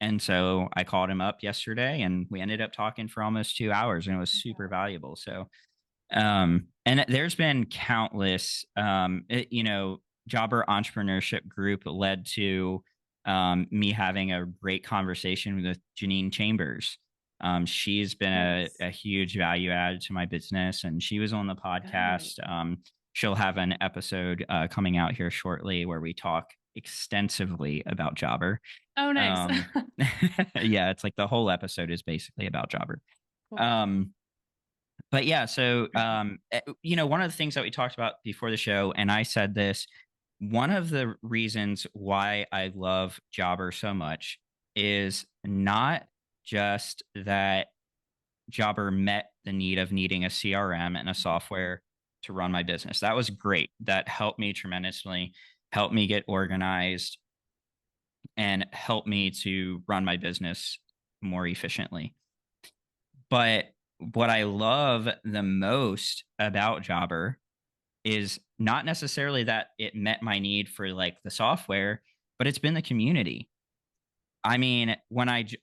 and so I called him up yesterday and we ended up talking for almost 2 hours and it was super Yeah. valuable. So, and there's been countless, Jobber entrepreneurship group led to me having a great conversation with Janine Chambers. She's been Nice. a huge value add to my business, and she was on the Good. podcast. She'll have an episode coming out here shortly where we talk extensively about Jobber. Oh, nice. Um, yeah, it's like the whole episode is basically about Jobber. Cool. Um, but yeah, so one of the things that we talked about before the show, and I said this, one of the reasons why I love Jobber so much is not just that Jobber met the need of needing a CRM and a software to run my business. That was great. That helped me tremendously, helped me get organized, and helped me to run my business more efficiently. But what I love the most about Jobber is not necessarily that it met my need for like the software, but it's been the community. I mean,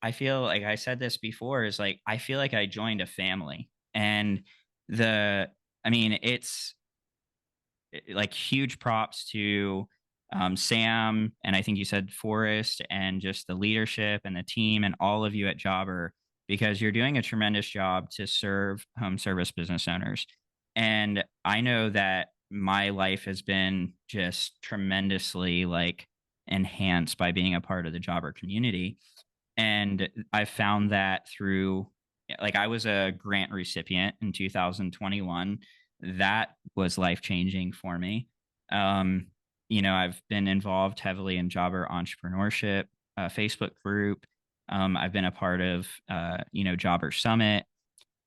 I feel like I said this before is like I feel like I joined a family, and the I mean it's like huge props to Sam, and I think you said Forrest, and just the leadership and the team and all of you at Jobber, because you're doing a tremendous job to serve home service business owners. And I know that my life has been just tremendously like enhanced by being a part of the Jobber community. And I found that through, like, I was a grant recipient in 2021. That was life changing for me. Um, I've been involved heavily in Jobber entrepreneurship, Facebook group. I've been a part of, Jobber Summit.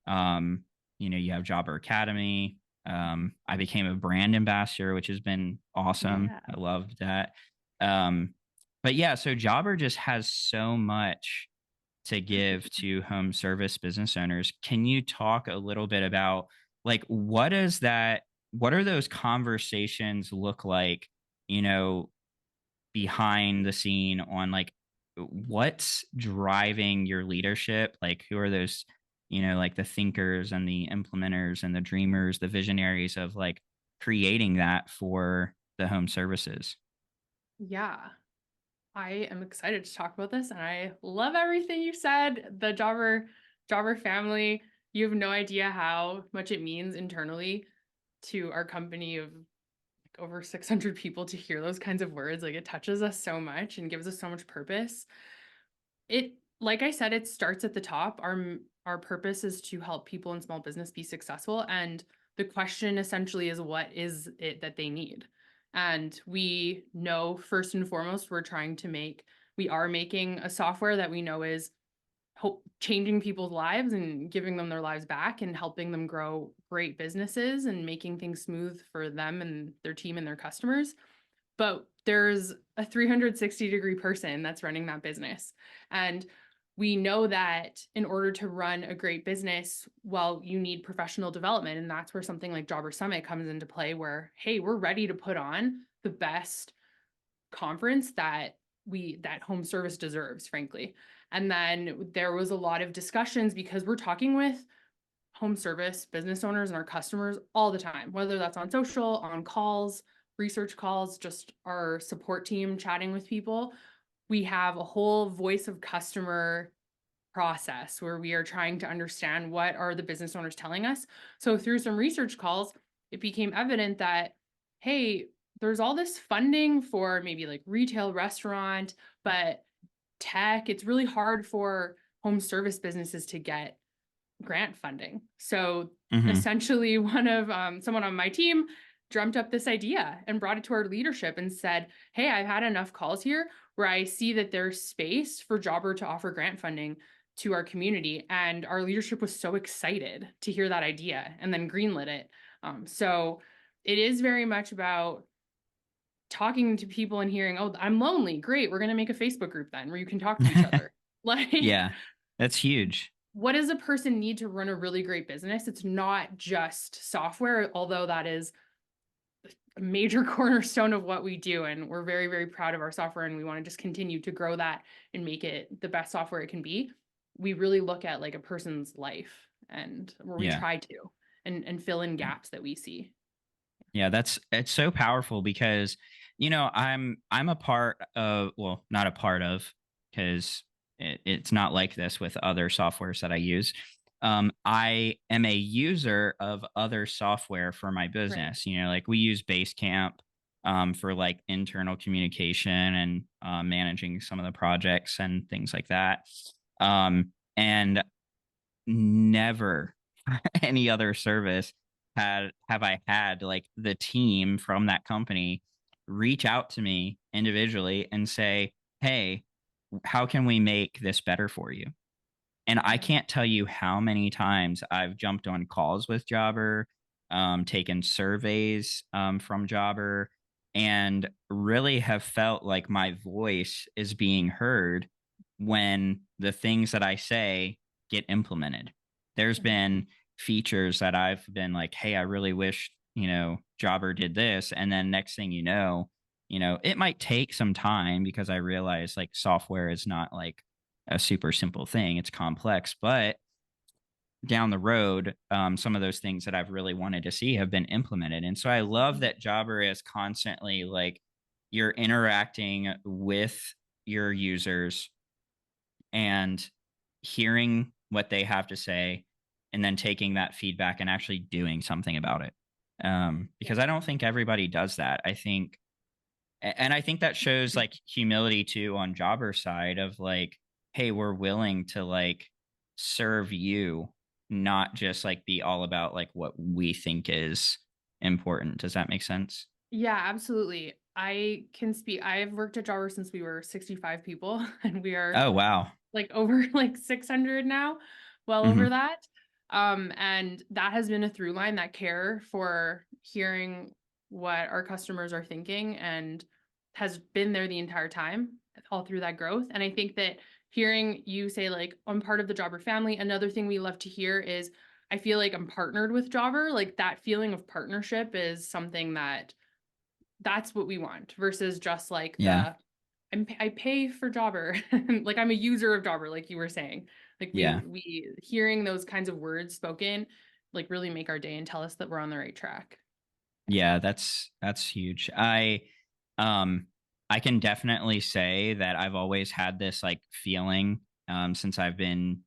Um, you have Jobber Academy. I became a brand ambassador, which has been awesome. Yeah. I loved that. Um, but yeah, so Jobber just has so much to give to home service business owners. Can you talk a little bit about like what are those conversations look like, you know, behind the scene on like what's driving your leadership? Like who are those, like the thinkers and the implementers and the dreamers, the visionaries of like creating that for the home services? Yeah. I am excited to talk about this and I love everything you said. The Jobber family, you have no idea how much it means internally to our company of like over 600 people to hear those kinds of words. Like it touches us so much and gives us so much purpose. It like I said, it starts at the top. Our purpose is to help people in small business be successful, and the question essentially is what is it that they need? And we know first and foremost we are making a software that we know is changing people's lives and giving them their lives back and helping them grow great businesses and making things smooth for them and their team and their customers. But there's a 360-degree person that's running that business. And we know that in order to run a great business, well, you need professional development. And that's where something like Jobber Summit comes into play, where, hey, we're ready to put on the best conference that home service deserves, frankly. And then there was a lot of discussions because we're talking with home service business owners and our customers all the time, whether that's on social, on calls, research calls, just our support team chatting with people. We have a whole voice of customer process where we are trying to understand what are the business owners telling us. So through some research calls, it became evident that, hey, there's all this funding for maybe like retail, restaurant, but tech, it's really hard for home service businesses to get grant funding. So Hmm. essentially, someone on my team dreamt up this idea and brought it to our leadership and said, "Hey, I've had enough calls here where I see that there's space for Jobber to offer grant funding to our community." And our leadership was so excited to hear that idea and then greenlit it. So it is very much about talking to people and hearing, "Oh, I'm lonely. Great. We're going to make a Facebook group then where you can talk to each other." Like, Yeah. That's huge. what does a person need to run a really great business? It's not just software, although that is a major cornerstone of what we do. And we're very, very proud of our software and we want to just continue to grow that and make it the best software it can be. We really look at like a person's life and where we Yeah. try to and fill in gaps that we see. Yeah, it's so powerful because I'm a part of, well, not a part of, because it's not like this with other softwares that I use. I am a user of other software for my Right. business. Like we use Basecamp for like internal communication and managing some of the projects and things like that. And never any other service have I had like the team from that company reach out to me individually and say, "Hey, how can we make this better for you?" And I Yeah. can't tell you how many times I've jumped on calls with Jobber, taken surveys from Jobber, and really have felt like my voice is being heard when the things that I say get implemented. There's Amazing. been features that I've been like, hey, I really wish, Jobber did this. And then next thing it might take some time because I realize like software is not like a super simple thing. It's complex, but down the road, some of those things that I've really wanted to see have been implemented. And so I love Mhm. that Jobber is constantly like you're interacting with your users and hearing what they have to say and then taking that feedback and actually doing something about it. Yeah. Because I don't think everybody does that. And I think that shows like humility too on Jobber side of like, hey, we're willing to like serve you, not just like be all about like what we think is important. Does that make sense? Yeah, absolutely. I can speak. I've worked at Jobber since we were 65 people and we are Oh wow. like over like 600 now, well over Hmm. that. And that has been a through line, that care for hearing what our customers are thinking and has been there the entire time, all through that growth. And I think that hearing you say like I'm part of the Jobber family, another thing we love to hear is I feel like I'm partnered with Jobber. Like that feeling of partnership is something that's what we want versus just like Yeah. I pay for Jobber. Like I'm a user of Jobber, like you were saying. Like Yeah. we hearing those kinds of words spoken, like really make our day and tell us that we're on the right track. Yeah. Yeah, that's huge. Um I can definitely say that I've always had this like feeling since I've been,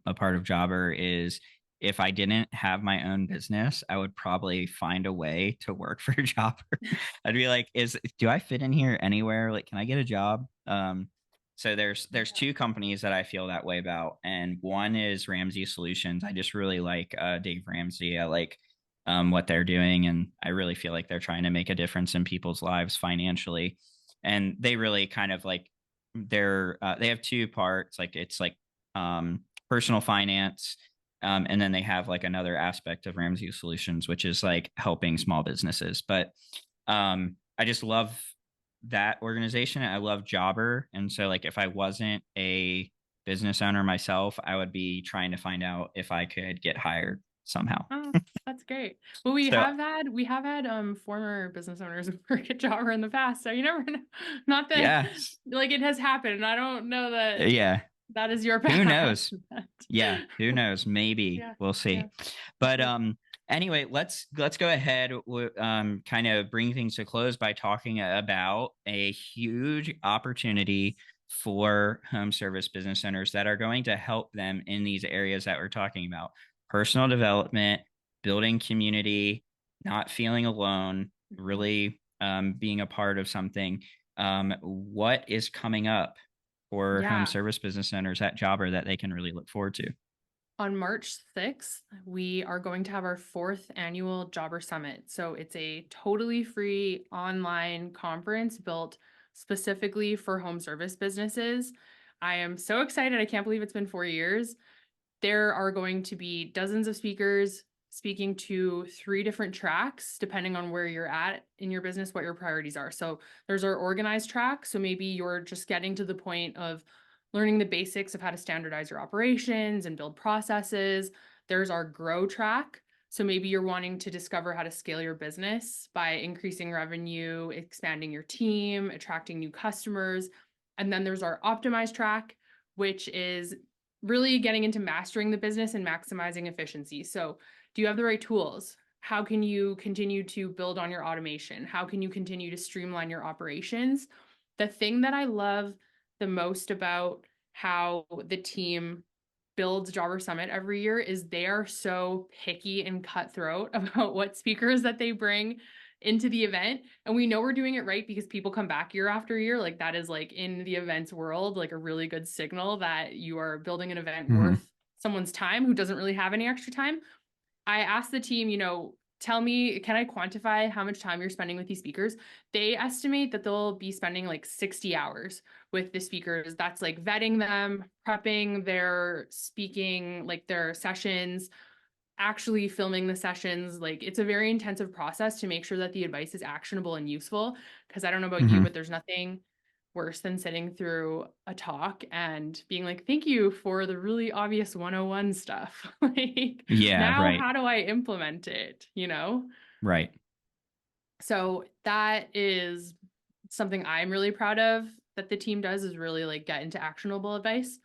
a part of Jobber is if I didn't have my own business, I would probably find a way to work for Jobber. I'd be like, is do I fit in here anywhere? Like, can I get a job? So there's two companies that I feel that way about, and one is Ramsey Solutions. I just really like Dave Ramsey. I like what they're doing. And I really feel like they're trying to make a difference in people's lives financially. And they really kind of like they have two parts. Like it's like personal finance. And then they have like another aspect of Ramsey Solutions, which is like helping small businesses. But I just love that organization. I love Jobber. And so like if I wasn't a business owner myself, I would be trying to find out if I could get hired somehow. Oh, that's great. Well, So we have had former business owners work at Jobber in the past, so you never know. Not that yeah, like it has happened, and I don't know that yeah. that is your Who path. knows? Yeah, who knows? Maybe Yeah, we'll yeah, see. for But sure. anyway, let's go ahead. Kind of bring things to close by talking about a huge opportunity for home service business owners that are going to help them in these areas that we're talking about: personal development, building community, not feeling alone, Mhm. really being a part of something. What is coming up for home Yeah. service business owners at Jobber that they can really look forward to? On March 6th, we are going to have our fourth annual Jobber Summit. So it's a totally free online conference built specifically for home service businesses. I am so excited. I can't believe it's been 4 years. There are going to be dozens of speakers, speaking to 3 different tracks depending on where you're at in your business, what your priorities are. So there's our organized track. So maybe you're just getting to the point of learning the basics of how to standardize your operations and build processes. There's our grow track. So maybe you're wanting to discover how to scale your business by increasing revenue, expanding your team, attracting new customers. And then there's our optimized track, which is really getting into mastering the business and maximizing efficiency. So, do you have the right tools? How can you continue to build on your automation? How can you continue to streamline your operations? The thing that I love the most about how the team builds Jobber Summit every year is they are so picky and cutthroat about what speakers that they bring into the event. And we know we're doing it right because people come back year after year. Like that is like in the events world, like a really good signal that you are building an event Mm-hmm. worth someone's time who doesn't really have any extra time. I asked the team, tell me, can I quantify how much time you're spending with these speakers? They estimate that they'll be spending like 60 hours with the speakers. That's like vetting them, prepping their speaking, like their sessions, actually filming the sessions. Like it's a very intensive process to make sure that the advice is actionable and useful. Because I don't know about you, Mm-hmm. but there's nothing worse than sitting through a talk and being like, thank you for the really obvious 101 stuff. Like, Yeah, now right. how do I implement it? Right. So that is something I'm really proud of that the team does, is really like get into actionable advice.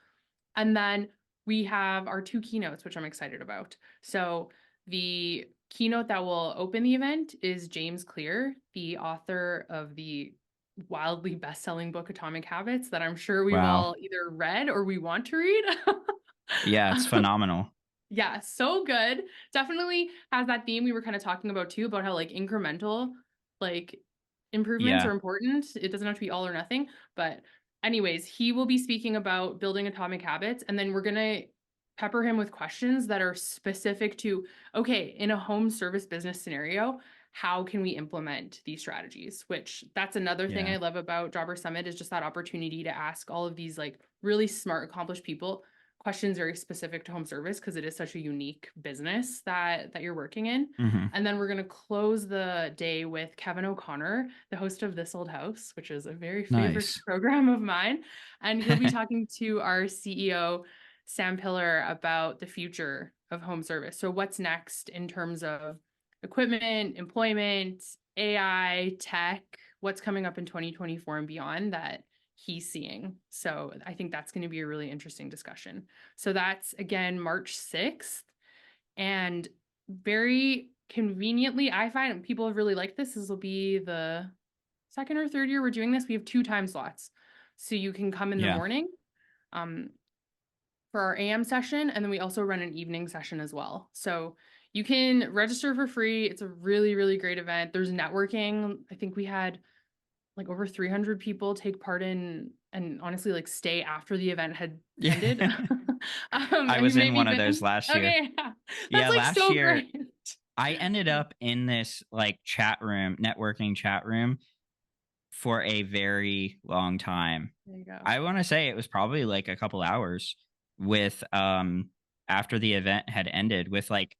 And then we have our 2 keynotes, which I'm excited about. So the keynote that will open the event is James Clear, the author of the wildly best-selling book Atomic Habits that I'm sure we've Wow. all either read or we want to read. Yeah, it's phenomenal. Yeah, so good. Definitely has that theme we were kind of talking about too, about how like incremental like improvements are Yeah. important. It doesn't have to be all or nothing. But anyways, he will be speaking about building atomic habits, and then we're gonna pepper him with questions that are specific to, okay, in a home service business scenario, how can we implement these strategies? Which that's another thing Yeah. I love about Jobber Summit, is just that opportunity to ask all of these like really smart, accomplished people questions very specific to home service, because it is such a unique business that you're working in. Mm-hmm. And then we're going to close the day with Kevin O'Connor, the host of This Old House, which is a very favorite Nice. program of mine. And he'll be talking to our CEO, Sam Pillar, about the future of home service. So, what's next in terms of equipment, employment, AI, tech, what's coming up in 2024 and beyond that he's seeing. So I think that's going to be a really interesting discussion. So that's again March 6th. And very conveniently, I find people have really liked this. This will be the second or third year we're doing this. We have 2 time slots. So you can come in the Yeah. morning um, for our AM session, and then we also run an evening session as well. So you can register for free. It's a really, really great event. There's networking. I think we had like over 300 people take part in and honestly like stay after the event had ended. Yeah. I Have you was in maybe one of those been? last year. Okay, yeah. That's Yeah, like last so year great. I ended Yeah, up in this like chat room, networking chat room for a very long time. there you go. I want to say it was probably like a couple hours with after the event had ended with like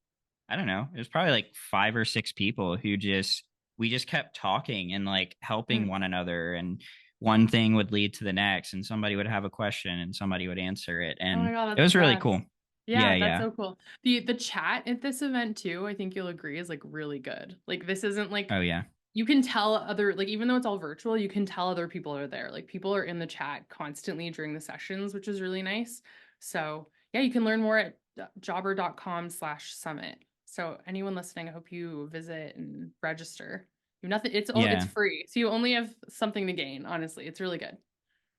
I don't know, it was probably like 5 or 6 people who just we just kept talking and like helping Mm. one another, and one thing would lead to the next, and somebody would have a question and somebody would answer it, Oh my and God, it that's the was really best. cool. Yeah, Yeah, that's yeah. so cool. The chat at this event too, I think you'll agree, is like really good. Like this isn't like, Oh yeah. you can tell other, like even though it's all virtual, you can tell other people are there. Like people are in the chat constantly during the sessions, which is really nice. So yeah, you can learn more at jobber.com/summit. So anyone listening, I hope you visit and register. You have nothing, it's Yeah. free. So you only have something to gain, honestly. It's really good.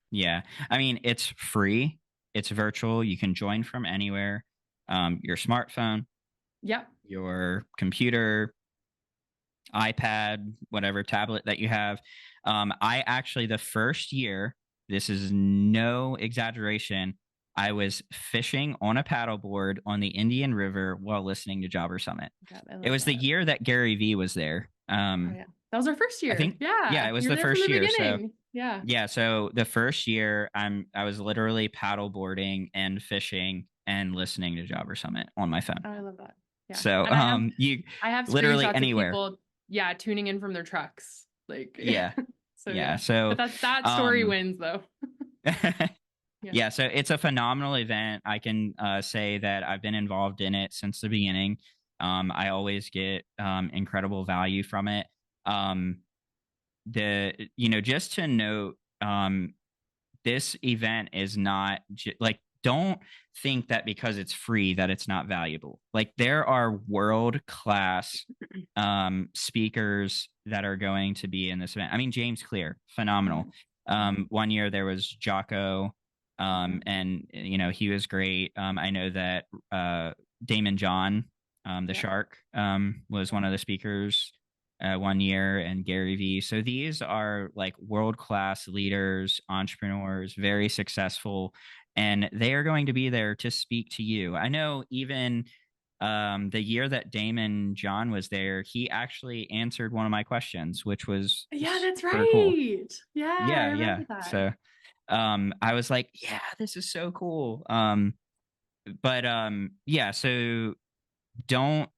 Yeah. I mean, it's free. It's virtual. You can join from anywhere. Your smartphone, Yep. your computer, iPad, whatever tablet that you have. I actually, the first year, this is no exaggeration, I was fishing on a paddleboard on the Indian River while listening to Jobber Summit. God, I It love was the that. year that Gary Vee was there. Oh yeah. That was our first I year. think, yeah, Yeah. it was You were the there from the first year. So, beginning. Yeah. yeah, so the first year, I was literally paddleboarding and fishing and listening to Jobber Summit on my phone. Oh, I love that. Yeah. So And you I have literally screenshots of anywhere. people, yeah, tuning in from their trucks. Like, Yeah. so Yeah. yeah. So But that story um wins though. Yeah. yeah, so it's a phenomenal event. I can say that I've been involved in it since the beginning. I always get incredible value from it. Um, just to note, this event is not like, don't think that because it's free that it's not valuable. Like, there are world class speakers that are going to be in this event. I mean, James Clear, phenomenal. Mhm. Mhm. One year there was Jocko, Mhm. and he was great. I know that Damon John, the Yeah. shark, was one of the speakers one year, and Gary Vee. So these are like world class leaders, entrepreneurs, very successful, and they are going to be there to speak to you. I know even the year that Damon John was there, he actually answered one of my questions, which was Yeah, that's super cool. right. Yeah, I Yeah, yeah. remember that. So I was like, yeah, this is so cool. But yeah, so don't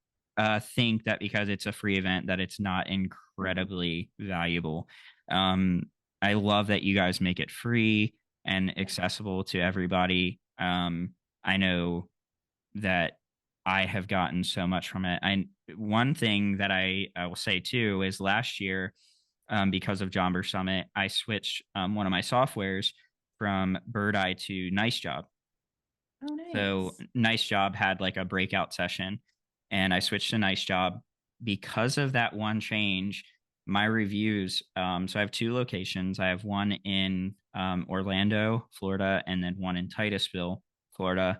think that because it's a free event that it's not Mhm. incredibly valuable. Um, I love that you guys make it free and Yeah. accessible to everybody. I know that I have gotten so much from it. And one thing that I will say too is last year, because of Jobber Summit, I switched one of my softwares from Bird Eye to Nice Job. Oh, So nice. Nice Job had like a breakout session, and I switched to Nice Job because of that one change. My reviews. So I have two locations. I have one in Orlando, Florida, and then one in Titusville, Florida.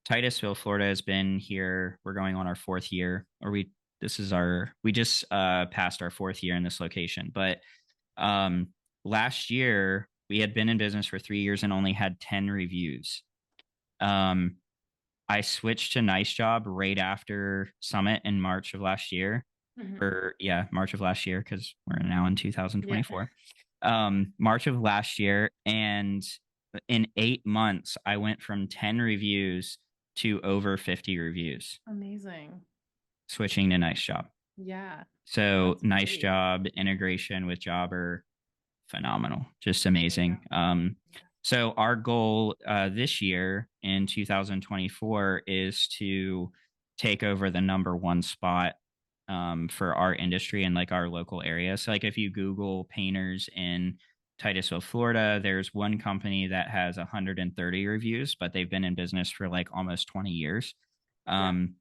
Titusville, Florida has been here. We're going on our fourth year, or we just passed our fourth year in this location. But um, last year we had been in business for 3 years and only had 10 reviews. Um, I switched to Nice Job right after Summit in March of last year, Mhm. or yeah, March of last year, because we're now in Yeah. 2024. March of last year, and in 8 months, I went from 10 reviews to over 50 reviews, Amazing. switching to Nice Job. Yeah. So That's Nice great. Job integration with Jobber, phenomenal, just Yeah. amazing. So our goal this year in 2024 is to take over the number one spot for our industry and like our local area. So like if you Google painters in Titusville, Florida, there's one company that has 130 reviews, but they've been in business for like almost 20 years. Yeah. Um,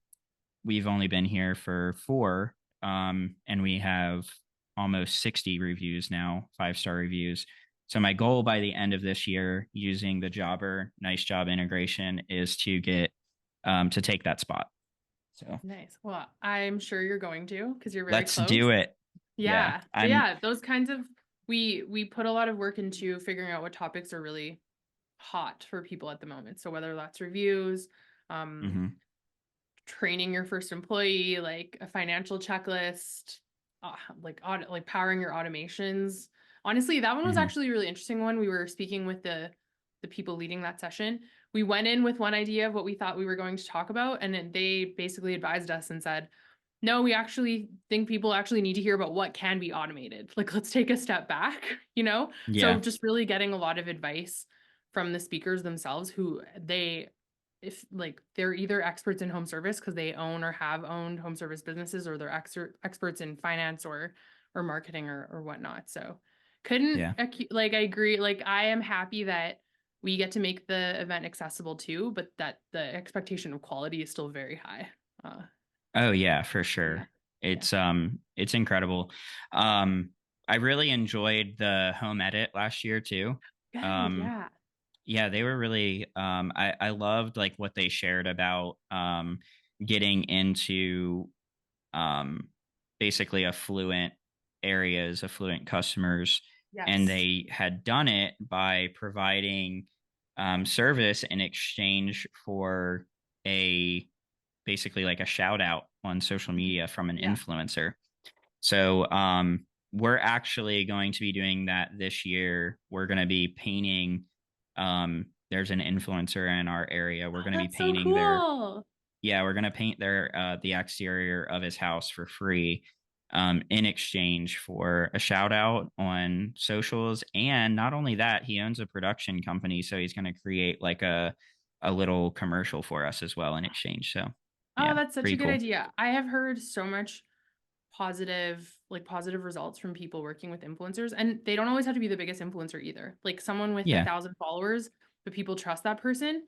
we've only been here for 4, and we have almost 60 reviews now, 5-star reviews. So my goal by the end of this year, using the Jobber Nice Job integration, is to get to take that spot. So Nice. Well, I'm sure you're going to because you're very let's close. do it. Yeah, Yeah. But I'm. yeah, those kinds of we put a lot of work into figuring out what topics are really hot for people at the moment. So whether that's reviews, um, Mhm. training your first employee, like a financial checklist, like audit, like powering your automations. Honestly, that one was Mhm. actually a really interesting one. We were speaking with the people leading that session. We went in with one idea of what we thought we were going to talk about, and then they basically advised us and said, "No, we actually think people actually need to hear about what can be automated. Like, let's take a step back, you know?" So Yeah. just really getting a lot of advice from the speakers themselves who they if like they're either experts in home service because they own or have owned home service businesses, or they're experts in finance or marketing or whatnot. So couldn't Yeah. like I agree. Like I am happy that we get to make the event accessible too, but that the expectation of quality is still very high. Uh, Oh yeah, for yeah, sure. yeah, It's incredible. Um, I really enjoyed the home edit last year too. good, Um, yeah, yeah, they were really I loved like what they shared about getting into um basically affluent areas, affluent customers, and yes, they had done it by providing service in exchange for a basically like a shout out on social mhm, media from an yeah. influencer. So we're actually going to be doing that this year. We're going to be painting. There's an influencer in our area. We're Oh, going to be that's so painting their cool. Yeah, we're gonna paint the exterior of his house for free, in exchange for a shout out on socials. And not only that, he owns a production company, so he's gonna create like a little commercial for us as well in exchange. So Oh, yeah, that's such a pretty good cool. idea. I have heard so much positive results from people working with influencers, and they don't always have to be the biggest influencer either. Like someone with a Yeah. 1,000 followers, but people trust that person,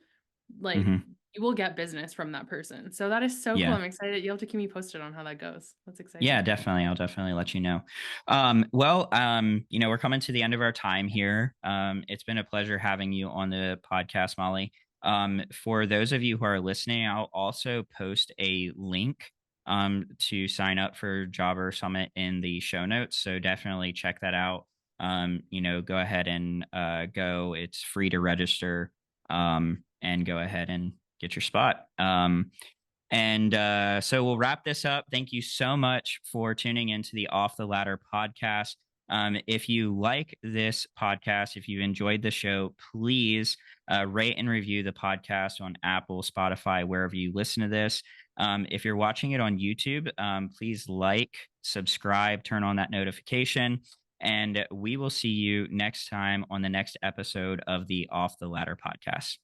like Hmm. you will get business from that person. So that is so cool. Yeah. I'm excited. You'll have to keep me posted on how that goes. That's Yeah, exciting. definitely. I'll definitely let you know. We're coming to the end of our time here. It's been a pleasure having you on the podcast, Molly. For those of you who are listening, I'll also post a link to sign up for Jobber Summit in the show notes. So definitely check that out. Go ahead and go. It's free to register, and go ahead and get your spot. So we'll wrap this up. Thank you so much for tuning into the Off the Ladder podcast. If you like this podcast, if you enjoyed the show, please rate and review the podcast on Apple, Spotify, wherever you listen to this. If you're watching it on YouTube, please like, subscribe, turn on that notification, and we will see you next time on the next episode of the Off the Ladder podcast.